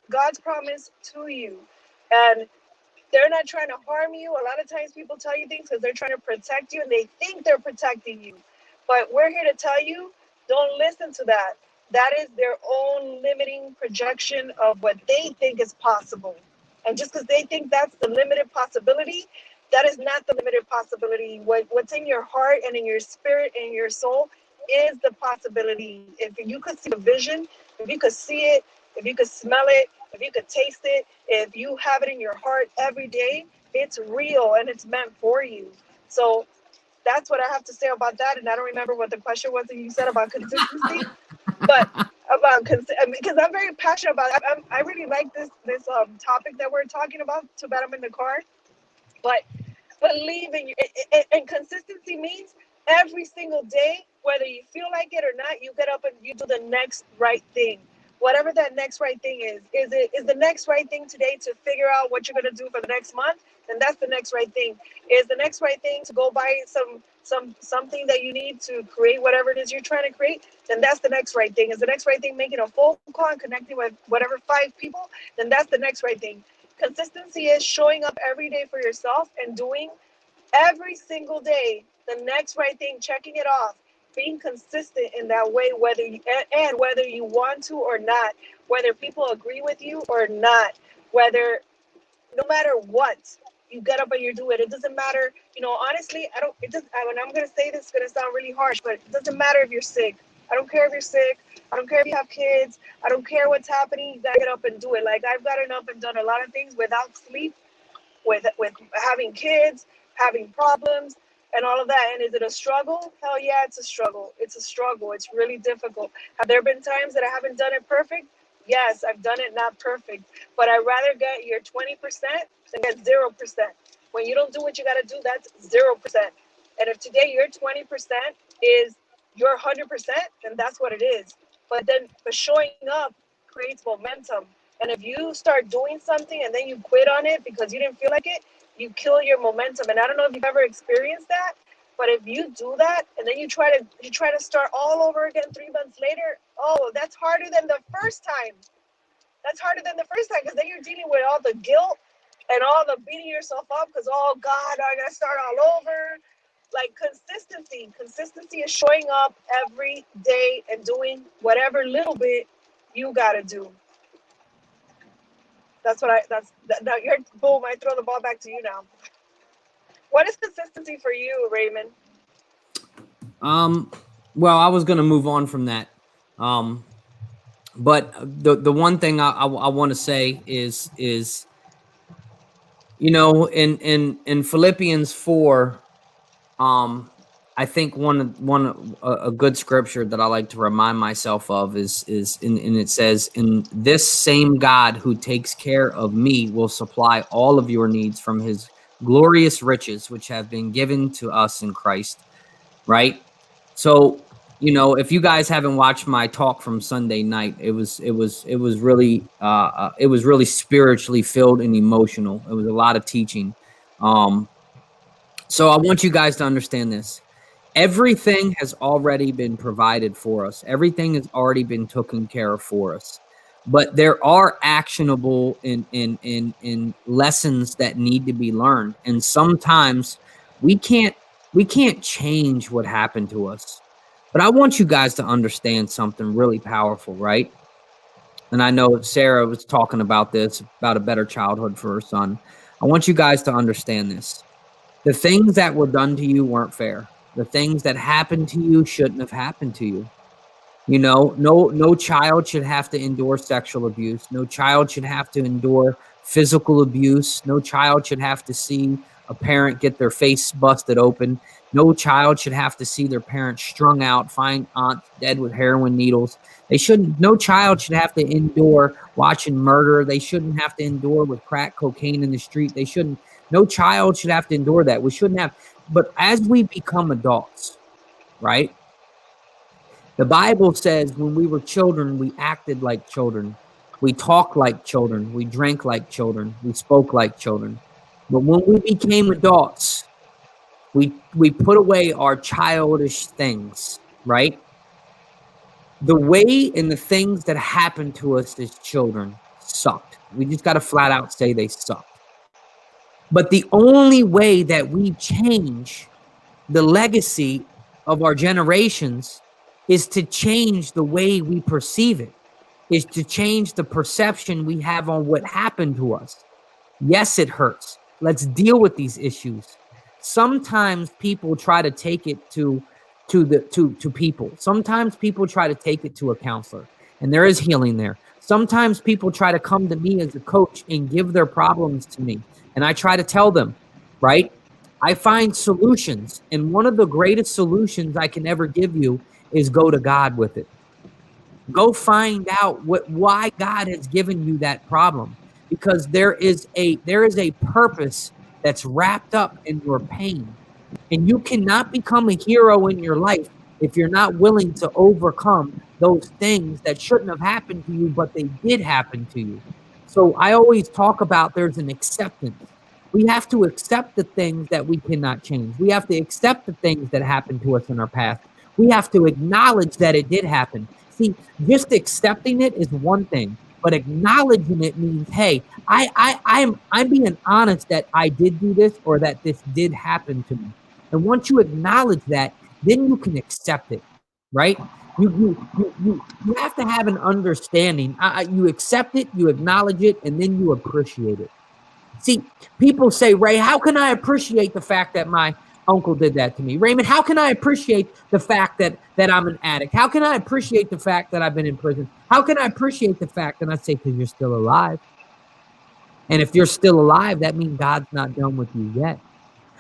God's promise to you. And they're not trying to harm you. A lot of times people tell you things because they're trying to protect you and they think they're protecting you. But we're here to tell you, don't listen to that. That is their own limiting projection of what they think is possible. And just because they think that's the limited possibility, that is not the limited possibility. What's in your heart and in your spirit and in your soul is the possibility. If you could see the vision, if you could see it, if you could smell it, if you could taste it, if you have it in your heart every day, it's real and it's meant for you. So that's what I have to say about that. And I don't remember what the question was that you said about consistency, but because I'm very passionate about it. I really like this topic that we're talking about. Too bad I'm in the car, but believe in you. And consistency means every single day, whether you feel like it or not, you get up and you do the next right thing. Whatever that next right thing is the next right thing today to figure out what you're going to do for the next month? Then that's the next right thing. Is the next right thing to go buy something that you need to create whatever it is you're trying to create? Then that's the next right thing. Is the next right thing making a phone call and connecting with whatever 5 people? Then that's the next right thing. Consistency is showing up every day for yourself and doing every single day the next right thing, checking it off, being consistent in that way, whether you want to or not, whether people agree with you or not, whether no matter what, you get up and you do it. It doesn't matter, honestly, when I'm gonna say this, it's gonna sound really harsh, but it doesn't matter if you're sick. I don't care if you're sick. I don't care if you have kids. I don't care what's happening. You gotta get up and do it. Like, I've gotten up and done a lot of things without sleep, with having kids, having problems, and all of that. And is it a struggle? Hell yeah, it's a struggle. It's a struggle. It's really difficult. Have there been times that I haven't done it perfect? Yes, I've done it not perfect, but I'd rather get your 20% than get 0%. When you don't do what you got to do, that's 0%. And if today your 20% is your 100%, then that's what it is. But showing up creates momentum. And if you start doing something and then you quit on it because you didn't feel like it, you kill your momentum. And I don't know if you've ever experienced that, but if you do that and then you try to start all over again 3 months later, oh, that's harder than the first time. That's harder than the first time, because then you're dealing with all the guilt and all the beating yourself up because, oh God, I gotta start all over. Like, consistency is showing up every day and doing whatever little bit you gotta do. Now you're boom. I throw the ball back to you now. What is consistency for you, Raymond? Well, I was gonna move on from that. But the one thing I want to say is in Philippians 4, I think a good scripture that I like to remind myself of is it says, "In this same God who takes care of me will supply all of your needs from his glorious riches, which have been given to us in Christ." Right? So, if you guys haven't watched my talk from Sunday night, it was really spiritually filled and emotional. It was a lot of teaching. So I want you guys to understand this. Everything has already been provided for us. Everything has already been taken care of for us. But there are actionable in lessons that need to be learned. And sometimes we can't change what happened to us. But I want you guys to understand something really powerful, right? And I know Sarah was talking about this, about a better childhood for her son. I want you guys to understand this. The things that were done to you weren't fair. The things that happened to you shouldn't have happened to you. You know, no child should have to endure sexual abuse. No child should have to endure physical abuse. No child should have to see a parent get their face busted open. No child should have to see their parent strung out, find aunt dead with heroin needles. No child should have to endure watching murder. They shouldn't have to endure with crack cocaine in the street. No child should have to endure that. We shouldn't have. But as we become adults, right? The Bible says when we were children, we acted like children. We talked like children. We drank like children. We spoke like children. But when we became adults, we put away our childish things, right? The way and the things that happened to us as children sucked. We just got to flat out say they sucked. But the only way that we change the legacy of our generations is to change the way we perceive it, is to change the perception we have on what happened to us. Yes, it hurts. Let's deal with these issues. Sometimes people try to take it to people. Sometimes people try to take it to a counselor, and there is healing there. Sometimes people try to come to me as a coach and give their problems to me, and I try to tell them, right? I find solutions, and one of the greatest solutions I can ever give you is go to God with it. Go find out why God has given you that problem, because there is a purpose that's wrapped up in your pain, and you cannot become a hero in your life if you're not willing to overcome those things that shouldn't have happened to you, but they did happen to you. So I always talk about there's an acceptance. We have to accept the things that we cannot change. We have to accept the things that happened to us in our past. We have to acknowledge that it did happen. See, just accepting it is one thing, but acknowledging it means, hey, I'm being honest that I did do this or that this did happen to me. And once you acknowledge that, then you can accept it, right? You have to have an understanding. You accept it, you acknowledge it, and then you appreciate it. See, people say, Ray, how can I appreciate the fact that my uncle did that to me? Raymond, how can I appreciate the fact that I'm an addict? How can I appreciate the fact that I've been in prison? How can I appreciate the fact? And I say, because you're still alive. And if you're still alive, that means God's not done with you yet.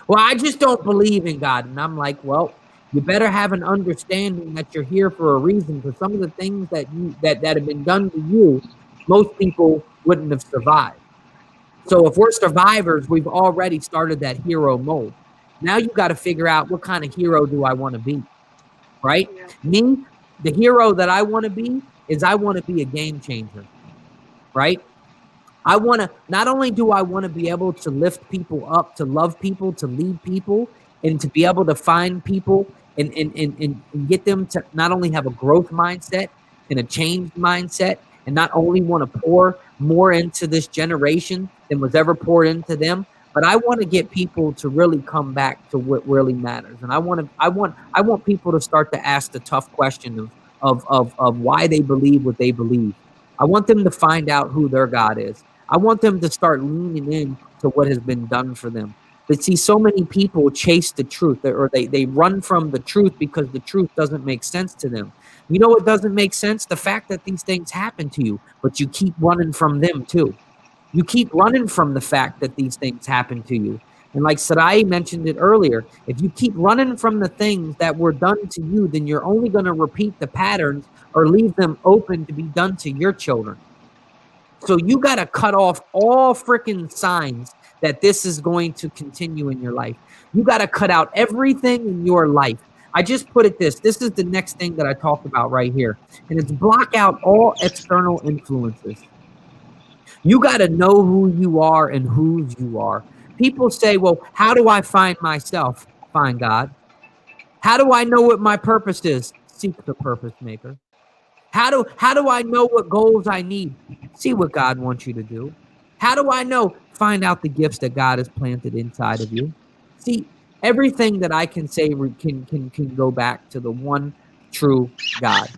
Well, I just don't believe in God. And I'm like, well, you better have an understanding that you're here for a reason. For some of the things that have been done to you, most people wouldn't have survived. So if we're survivors, we've already started that hero mode. Now you got to figure out, what kind of hero do I want to be, right? Yeah. Me, the hero that I want to be is I want to be a game changer, right? Not only do I want to be able to lift people up, to love people, to lead people, and to be able to find people and get them to not only have a growth mindset and a changed mindset, and not only want to pour more into this generation than was ever poured into them, but I want to get people to really come back to what really matters. And I want people to start to ask the tough question of why they believe what they believe. I want them to find out who their God is. I want them to start leaning in to what has been done for them. But see, so many people chase the truth, or they run from the truth because the truth doesn't make sense to them. You know what doesn't make sense? The fact that these things happen to you, but you keep running from them too. You keep running from the fact that these things happen to you. And like Sarai mentioned it earlier, if you keep running from the things that were done to you, then you're only going to repeat the patterns or leave them open to be done to your children. So you got to cut off all freaking signs that this is going to continue in your life. You got to cut out everything in your life. I just put it this is the next thing that I talked about right here. And it's block out all external influences. You got to know who you are and whose you are. People say, well, how do I find myself? Find God. How do I know what my purpose is? Seek the purpose maker. How do I know what goals I need? See what God wants you to do. How do I know? Find out the gifts that God has planted inside of you. See, everything that I can say can go back to the one true God.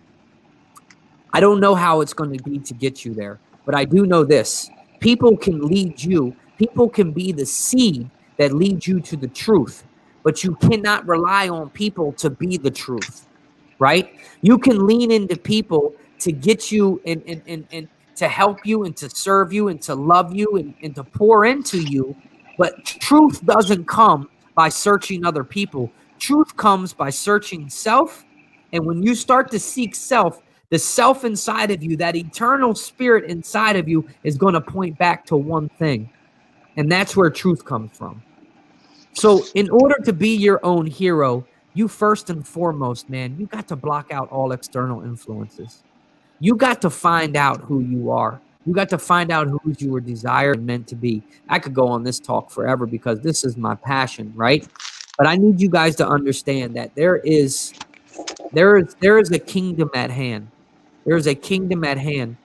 I don't know how it's going to be to get you there, but I do know this. People can lead you. People can be the seed that leads you to the truth, but you cannot rely on people to be the truth, right? You can lean into people to get you and to help you and to serve you and to love you and to pour into you, but truth doesn't come by searching other people. Truth comes by searching self, and when you start to seek self, the self inside of you, that eternal spirit inside of you, is going to point back to one thing. And that's where truth comes from. So in order to be your own hero, you first and foremost, man, you got to block out all external influences. You got to find out who you are. You got to find out who you were desired and meant to be. I could go on this talk forever because this is my passion, right? But I need you guys to understand that there is a kingdom at hand. There is a kingdom at hand,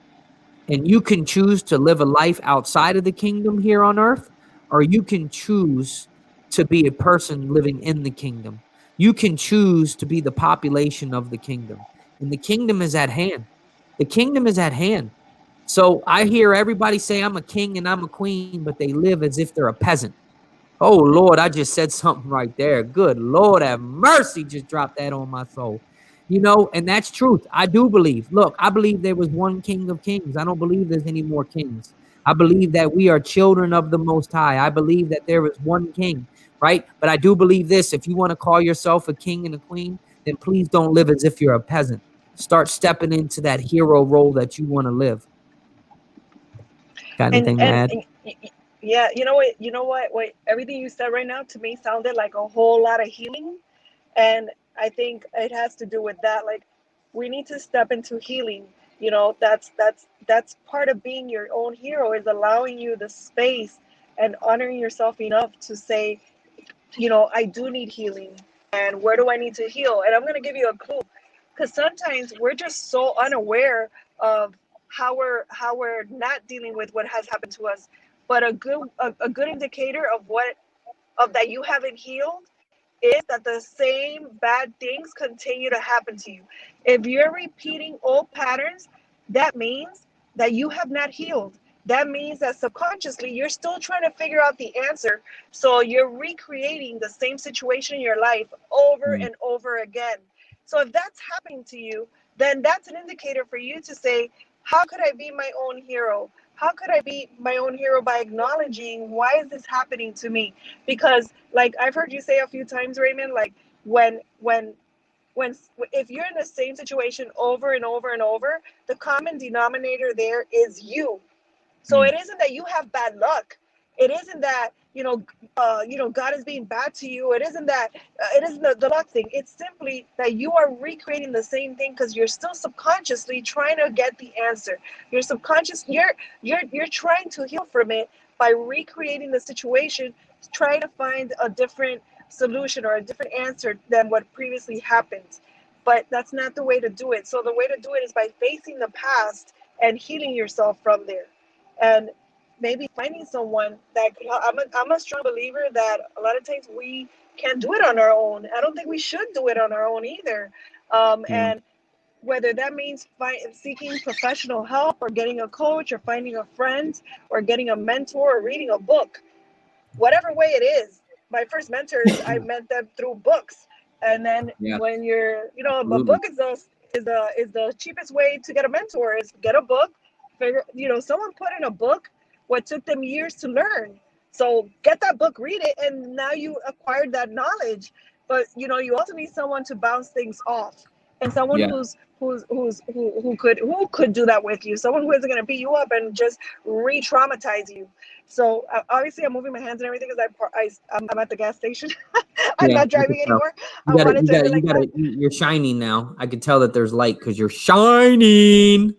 and you can choose to live a life outside of the kingdom here on earth, or you can choose to be a person living in the kingdom. You can choose to be the population of the kingdom, and the kingdom is at hand. The kingdom is at hand. So I hear everybody say I'm a king and I'm a queen, but they live as if they're a peasant. Oh, Lord, I just said something right there. Good Lord, have mercy. Just dropped that on my soul. You know, and that's truth. I do believe. Look, I believe there was one King of Kings. I don't believe there's any more kings. I believe that we are children of the Most High. I believe that there is one king, right? But I do believe this. If you want to call yourself a king and a queen, then please don't live as if you're a peasant. Start stepping into that hero role that you want to live. Got anything to add? Yeah, what everything you said right now to me sounded like a whole lot of healing, and I think it has to do with that. Like, we need to step into healing. That's part of being your own hero, is allowing you the space and honoring yourself enough to say, I do need healing, and where do I need to heal? And I'm going to give you a clue, because sometimes we're just so unaware of how we're not dealing with what has happened to us. But a good indicator of that you haven't healed is that the same bad things continue to happen to you. If you're repeating old patterns, that means that you have not healed. That means that subconsciously you're still trying to figure out the answer. So you're recreating the same situation in your life over and over again. So if that's happening to you, then that's an indicator for you to say, how could I be my own hero? How could I be my own hero by acknowledging, why is this happening to me? Because, like I've heard you say a few times, Raymond, like when if you're in the same situation over and over and over, the common denominator there is you. So it isn't that you have bad luck. It isn't that God is being bad to you. It isn't that it isn't the luck thing. It's simply that you are recreating the same thing because you're still subconsciously trying to get the answer. You're subconscious. You're trying to heal from it by recreating the situation, trying to find a different solution or a different answer than what previously happened. But that's not the way to do it. So the way to do it is by facing the past and healing yourself from there. And maybe finding someone that could help. I'm a strong believer that a lot of times we can't do it on our own. I don't think we should do it on our own either. And whether that means seeking professional help or getting a coach or finding a friend or getting a mentor or reading a book, whatever way it is. My first mentors, I met them through books. And then when you're, a book is the cheapest way to get a mentor, is get a book. Someone put in a book what took them years to learn. So get that book, read it, and now you acquired that knowledge. But you also need someone to bounce things off, and someone who could do that with you. Someone who isn't going to beat you up and just re-traumatize you. So obviously, I'm moving my hands and everything because I'm at the gas station. I'm not driving anymore. You're shining now. I could tell that there's light because you're shining.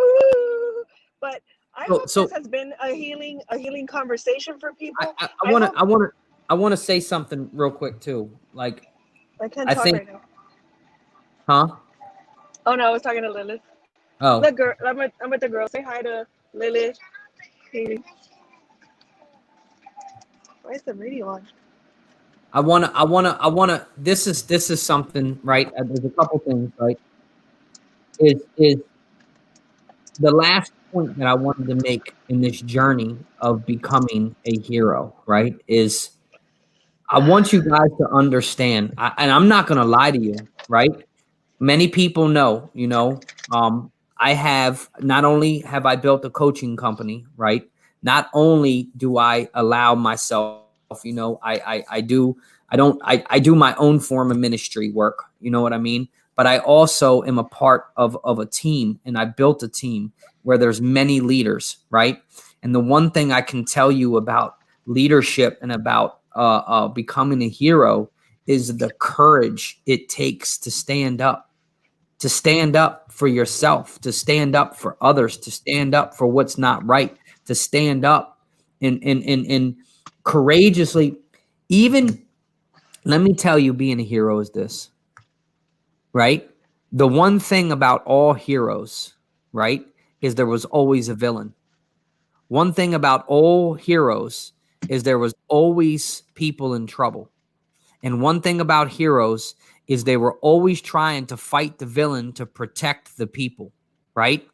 Ooh. But I So, hope so this has been a healing conversation for people. I I hope want to say something real quick too. Like, I can't I talk think, right now. huh? Oh no, I was talking to Lilith. Oh, The girl, I'm with the girl. Say hi to Lilith. Hey, why is the radio on? I wanna. This is something, right? There's a couple things, right? Is the last point that I wanted to make in this journey of becoming a hero, right? Is I want you guys to understand, and I'm not gonna lie to you, right? Many people know, I have not only have I built a coaching company, right? Not only do I allow myself, I do my own form of ministry work, you know what I mean? But I also am a part of a team, and I built a team where there's many leaders, right? And the one thing I can tell you about leadership and about becoming a hero is the courage it takes to stand up for yourself, to stand up for others, to stand up for what's not right, to stand up and courageously. Even, let me tell you, being a hero is this, right? The one thing about all heroes, right, is there was always a villain. One thing about all heroes is there was always people in trouble. And one thing about heroes is they were always trying to fight the villain to protect the people, right?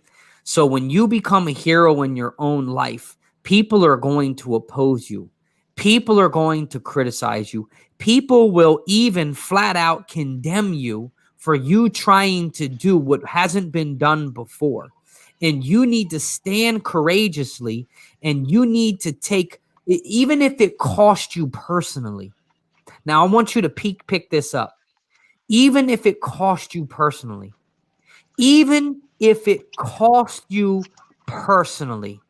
So when you become a hero in your own life, people are going to oppose you. People are going to criticize you. People will even flat out condemn you for you trying to do what hasn't been done before. And you need to stand courageously, and you need to take, even if it cost you personally. Now, I want you to pick this up. Even if it cost you personally, even if it cost you personally,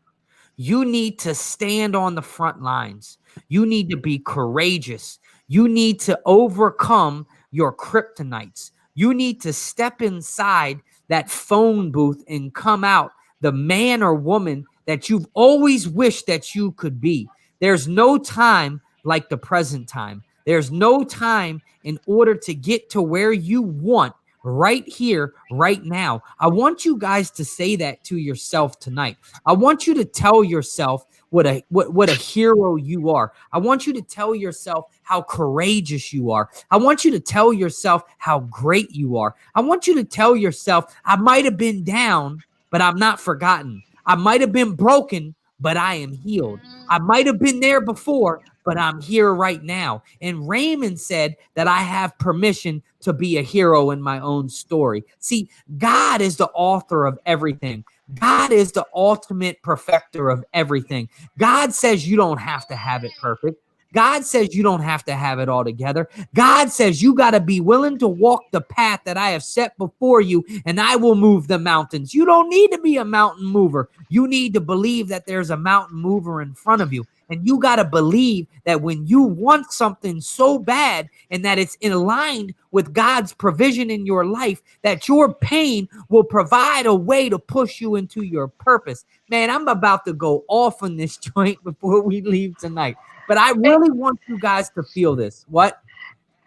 you need to stand on the front lines. You need to be courageous. You need to overcome your kryptonites. You need to step inside that phone booth and come out the man or woman that you've always wished that you could be. There's no time like the present time. There's no time in order to get to where you want right here, right now. I want you guys to say that to yourself tonight. I want you to tell yourself what a hero you are. I want you to tell yourself how courageous you are. I want you to tell yourself how great you are. I want you to tell yourself, I might have been down, but I'm not forgotten. I might have been broken, but I am healed. I might have been there before, but I'm here right now. And Raymond said that I have permission to be a hero in my own story. See, God is the author of everything. God is the ultimate perfecter of everything. God says you don't have to have it perfect. God says you don't have to have it all together. God says you got to be willing to walk the path that I have set before you, and I will move the mountains. You don't need to be a mountain mover. You need to believe that there's a mountain mover in front of you. And you got to believe that when you want something so bad and that it's aligned with God's provision in your life, that your pain will provide a way to push you into your purpose. Man, I'm about to go off on this joint before we leave tonight. But I And really want you guys to feel this. What?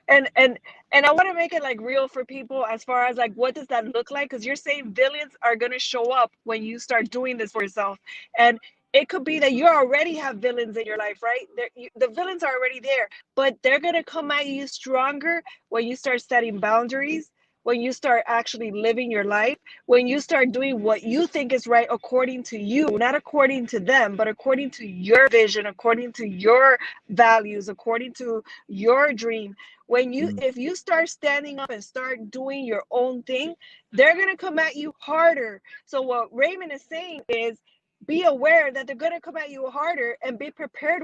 and and and I want to make it like real for people as far as like what does that look like? Because you're saying villains are gonna show up when you start doing this for yourself, and it could be that you already have villains in your life, right? The villains are already there, but they're gonna come at you stronger when you start setting boundaries, when you start actually living your life, when you start doing what you think is right according to you, not according to them, but according to your vision, according to your values, according to your dream. When you Mm, if you start standing up and start doing your own thing, they're going to come at you harder. So what Raymond is saying is be aware that they're going to come at you harder, and be prepared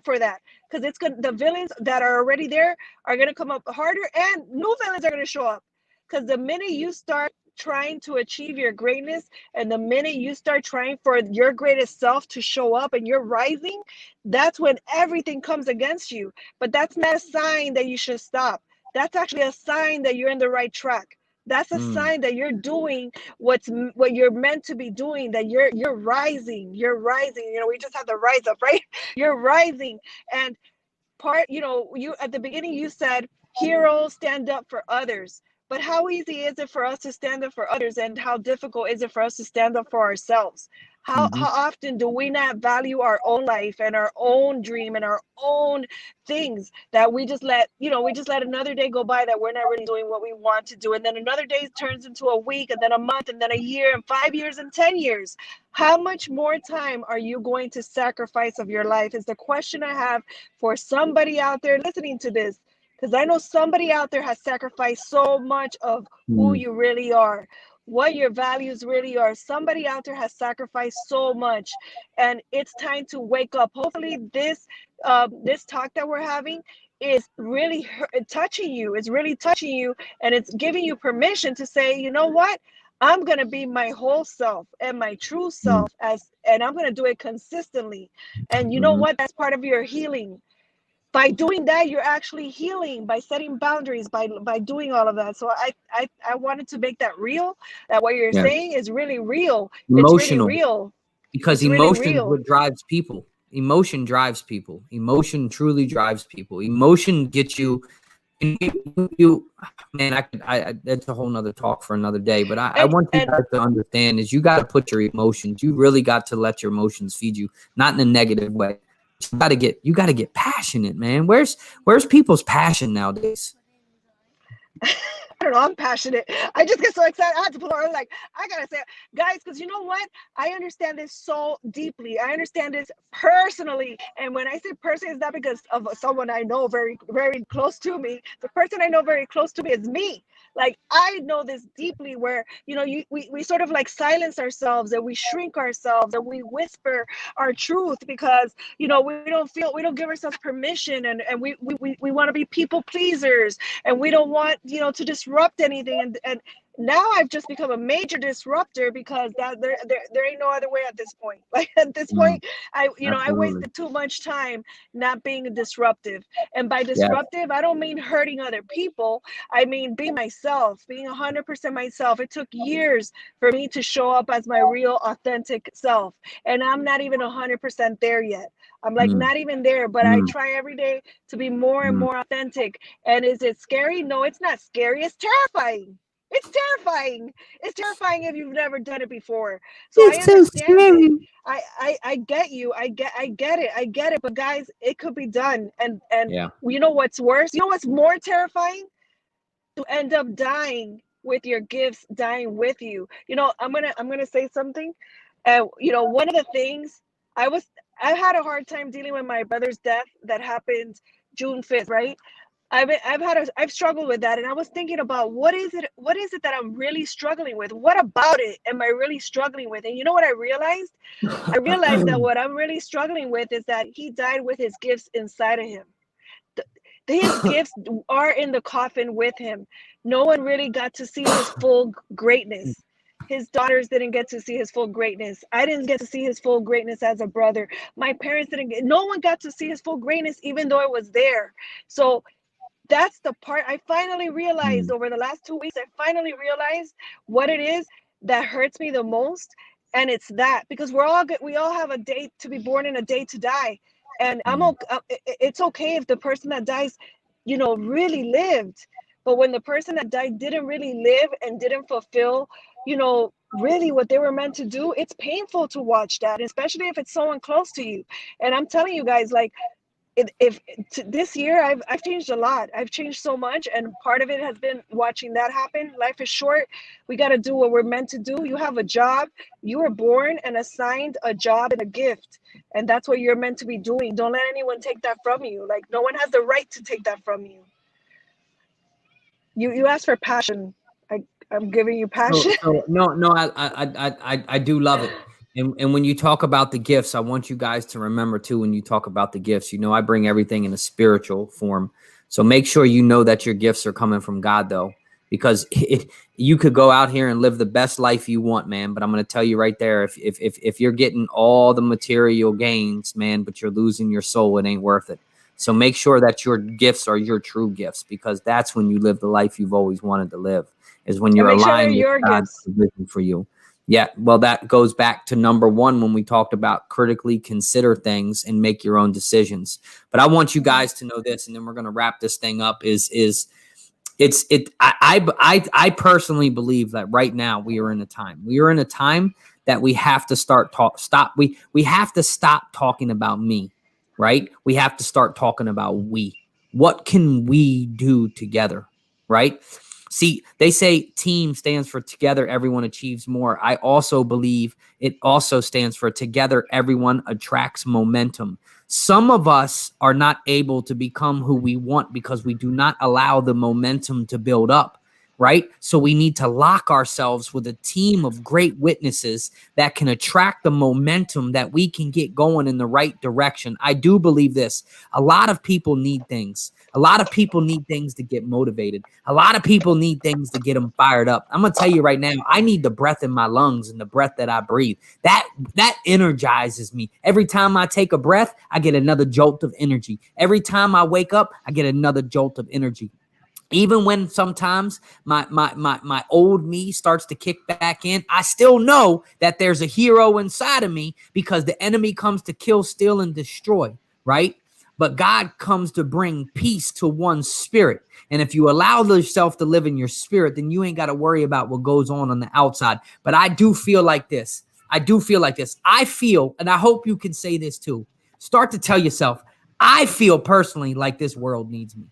for that, because it's good. The villains that are already there are going to come up harder, and new villains are going to show up, because the minute you start trying to achieve your greatness, and the minute you start trying for your greatest self to show up and you're rising, that's when everything comes against you. But that's not a sign that you should stop. That's actually a sign that you're in the right track. That's a sign that you're doing what you're meant to be doing, that you're rising. You're rising. You know, we just had the rise up, right? You're rising. And you at the beginning you said heroes stand up for others. But how easy is it for us to stand up for others, and how difficult is it for us to stand up for ourselves? How often do we not value our own life and our own dream and our own things, that we just let another day go by that we're not really doing what we want to do, and then another day turns into a week, and then a month, and then a year, and 5 years, and 10 years? How much more time are you going to sacrifice of your life is the question I have for somebody out there listening to this, because I know somebody out there has sacrificed so much of who you really are, what your values really are. Somebody out there has sacrificed so much, and it's time to wake up. Hopefully this talk that we're having is really touching you. It's really touching you, and it's giving you permission to say, you know what? I'm going to be my whole self and my true self, and I'm going to do it consistently. And you know what? That's part of your healing. By doing that, you're actually healing, by setting boundaries, by doing all of that. So I wanted to make that real, that what you're saying is really real. It's really Emotional, real. because It's really emotion is real. what drives people. Emotion drives people. Emotion truly drives people. Emotion gets you. Man, that's a whole nother talk for another day. But I want you guys to understand is you got to put your emotions. You really got to let your emotions feed you, not in a negative way. You got to get passionate, man. Where's people's passion nowadays? I don't know. I'm passionate. I just get so excited. I had to pull over. Like, I gotta say, guys, because you know what? I understand this so deeply. I understand this personally. And when I say personally, it's not because of someone I know very, very close to me. The person I know very close to me is me. Like, I know this deeply, where, you know, we sort of like silence ourselves, and we shrink ourselves, and we whisper our truth, because, you know, we don't give ourselves permission, and we want to be people pleasers, and we don't want, you know, to disrupt anything. And now I've just become a major disruptor, because that there ain't no other way at this point. Like, at this point, I wasted too much time not being disruptive. And by disruptive, I don't mean hurting other people. I mean being myself, being 100% myself. It took years for me to show up as my real, authentic self, and I'm not even 100% there yet. I'm like not even there, but I try every day to be more and more authentic. And is it scary? No, it's not scary. It's terrifying. It's terrifying. It's terrifying if you've never done it before. So I understand it. I get you. I get it. I get it. But guys, it could be done. And you know what's worse? You know what's more terrifying? To end up dying with your gifts dying with you. You know, I'm gonna say something. And you know, one of the things I had a hard time dealing with my brother's death that happened June 5th, right? I've struggled with that, and I was thinking about what is it that I'm really struggling with? What about it am I really struggling with? And you know what I realized? I realized that what I'm really struggling with is that he died with his gifts inside of him. His gifts are in the coffin with him. No one really got to see his full greatness. His daughters didn't get to see his full greatness. I didn't get to see his full greatness as a brother. My parents no one got to see his full greatness, even though it was there. So that's the part I finally realized over the last 2 weeks. I finally realized what it is that hurts me the most. And it's that, because we all have a day to be born and a day to die. And it's okay if the person that dies, you know, really lived. But when the person that died didn't really live and didn't fulfill, you know, really what they were meant to do, it's painful to watch that, especially if it's someone close to you. And I'm telling you guys, like, this year I've changed a lot. I've changed so much, and part of it has been watching that happen. Life is short. We got to do what we're meant to do. You have a job. You were born and assigned a job and a gift, and that's what you're meant to be doing. Don't let anyone take that from you. Like, no one has the right to take that from you. You asked for passion. I'm giving you passion. No, I do love it. And when you talk about the gifts, I want you guys to remember too, when you talk about the gifts, you know, I bring everything in a spiritual form. So make sure you know that your gifts are coming from God, though, because you could go out here and live the best life you want, man. But I'm going to tell you right there, if you're getting all the material gains, man, but you're losing your soul, it ain't worth it. So make sure that your gifts are your true gifts, because that's when you live the life you've always wanted to live, is when you're make sure they're aligned your with God's gifts. vision for you. Yeah, well, that goes back to number one when we talked about critically consider things and make your own decisions. But I want you guys to know this, and then we're going to wrap this thing up. I personally believe that right now we are in a time that we have to we have to stop talking about me, right? We have to start talking about we. What can we do together, right? See, they say team stands for together, everyone achieves more. I also believe it also stands for together, everyone attracts momentum. Some of us are not able to become who we want because we do not allow the momentum to build up, right? So we need to lock ourselves with a team of great witnesses that can attract the momentum that we can get going in the right direction. I do believe this. A lot of people need things. A lot of people need things to get motivated. A lot of people need things to get them fired up. I'm going to tell you right now, I need the breath in my lungs and the breath that I breathe. That energizes me. Every time I take a breath, I get another jolt of energy. Every time I wake up, I get another jolt of energy. Even when sometimes my old me starts to kick back in, I still know that there's a hero inside of me, because the enemy comes to kill, steal, and destroy, right? But God comes to bring peace to one's spirit. And if you allow yourself to live in your spirit, then you ain't got to worry about what goes on the outside. But I do feel like this. I feel, and I hope you can say this too. Start to tell yourself, I feel personally like this world needs me.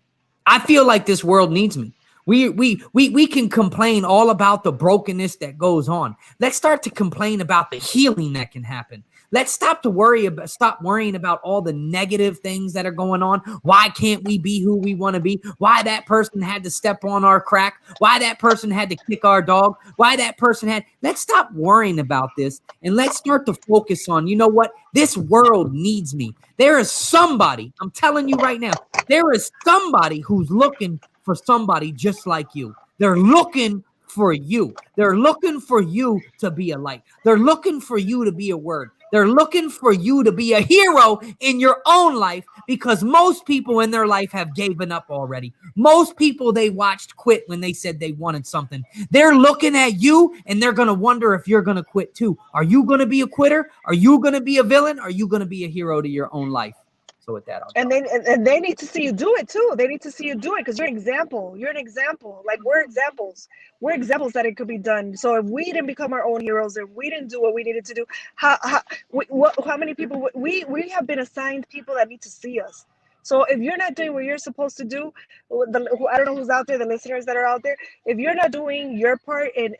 I feel like this world needs me. We can complain all about the brokenness that goes on. Let's start to complain about the healing that can happen. Let's stop worrying about all the negative things that are going on. Why can't we be who we want to be? Why that person had to step on our crack? Why that person had to kick our dog? Why that person had... Let's stop worrying about this, and let's start to focus on, you know what? This world needs me. There is somebody, I'm telling you right now, there is somebody who's looking for somebody just like you. They're looking for you. They're looking for you to be a light. They're looking for you to be a word. They're looking for you to be a hero in your own life, because most people in their life have given up already. Most people they watched quit when they said they wanted something. They're looking at you and they're going to wonder if you're going to quit too. Are you going to be a quitter? Are you going to be a villain? Are you going to be a hero to your own life? So with that, and they need to see you do it too. They need to see you do it, because you're an example. You're an example. Like, we're examples. We're examples that it could be done. So if we didn't become our own heroes, if we didn't do what we needed to do, how many people we have been assigned people that need to see us. So if you're not doing what you're supposed to do, I don't know who's out there, the listeners that are out there, if you're not doing your part and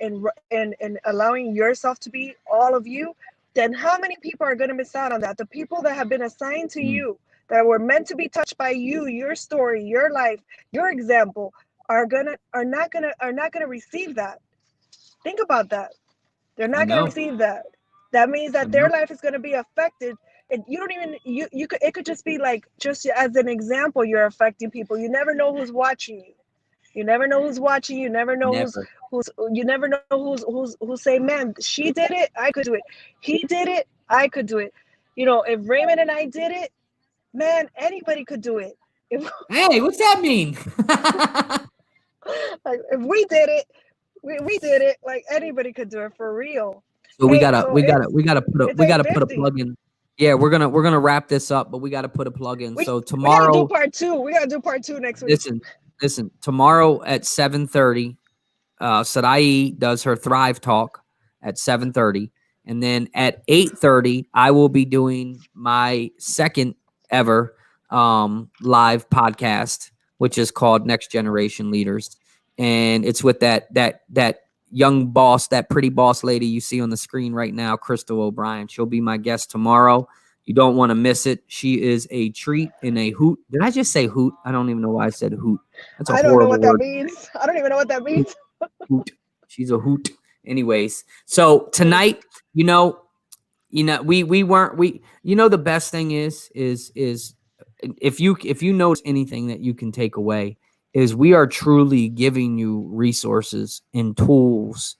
allowing yourself to be all of you, then how many people are going to miss out on that? The people that have been assigned to you, that were meant to be touched by you, your story, your life, your example, are not gonna receive that. Think about that. They're not gonna receive that. That means that their life is gonna be affected. And you don't even you could, it could just be like, just as an example, you're affecting people. You never know who's watching you. You never know who's watching. You never know you never know who's saying, man, she did it, I could do it. He did it, I could do it. You know, if Raymond and I did it, man, anybody could do it. Hey, what's that mean? Like, if we did it, we did it. Like, anybody could do it, for real. So we gotta put a plug in. Yeah, we're gonna wrap this up, but we gotta put a plug in. So tomorrow, we gotta do part two. We gotta do part two next week. Listen. Tomorrow at 7:30, Sarai does her Thrive Talk at 7:30, and then at 8:30, I will be doing my second ever live podcast, which is called Next Generation Leaders, and it's with that young boss, that pretty boss lady you see on the screen right now, Crystal O'Brien. She'll be my guest tomorrow. You don't want to miss it. She is a treat and a hoot. Did I just say hoot? I don't even know why I said hoot. That's a horrible word. I don't know what that means. I don't even know what that means. Hoot. She's a hoot. Anyways, so tonight, we weren't. The best thing is if you notice anything that you can take away, is we are truly giving you resources and tools,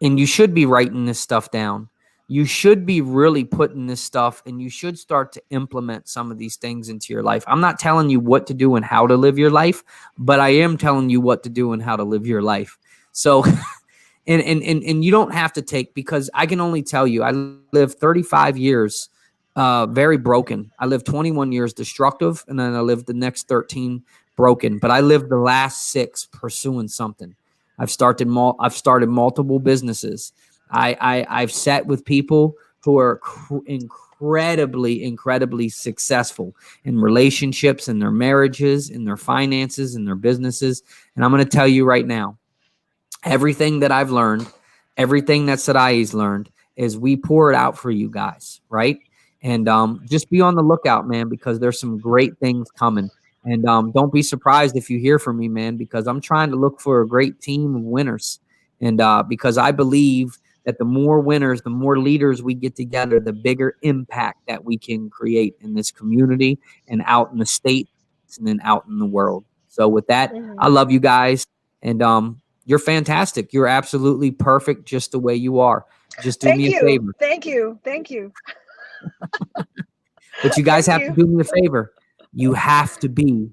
and you should be writing this stuff down. you should be really putting this stuff, and you should start to implement some of these things into your life. I'm not telling you what to do and how to live your life, but I am telling you what to do and how to live your life. So, and you don't have to take, because I can only tell you, I lived 35 years very broken. I lived 21 years destructive, and then I lived the next 13 broken. But I lived the last 6 pursuing something. I've started multiple businesses. I've sat with people who are incredibly successful in relationships, in their marriages, in their finances, in their businesses. And I'm going to tell you right now, everything that I've learned, everything that Sarai's learned, is we pour it out for you guys, right? And just be on the lookout, man, because there's some great things coming. And don't be surprised if you hear from me, man, because I'm trying to look for a great team of winners. And because I believe that the more winners, the more leaders we get together, the bigger impact that we can create in this community and out in the states and then out in the world. So with that, I love you guys. And you're fantastic. You're absolutely perfect just the way you are. Just do me a favor. Thank you. Thank you. But you guys have to do me a favor. You have to be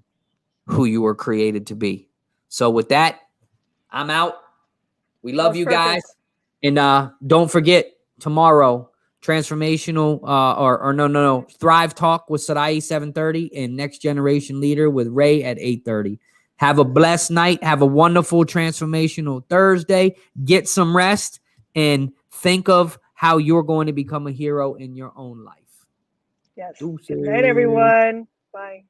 who you were created to be. So with that, I'm out. We love you guys. And don't forget, tomorrow, Transformational Thrive Talk with Sarai 7:30 and Next Generation Leader with Ray at 8:30. Have a blessed night. Have a wonderful transformational Thursday. Get some rest and think of how you're going to become a hero in your own life. Yes. Deuces. Good night, everyone. Bye.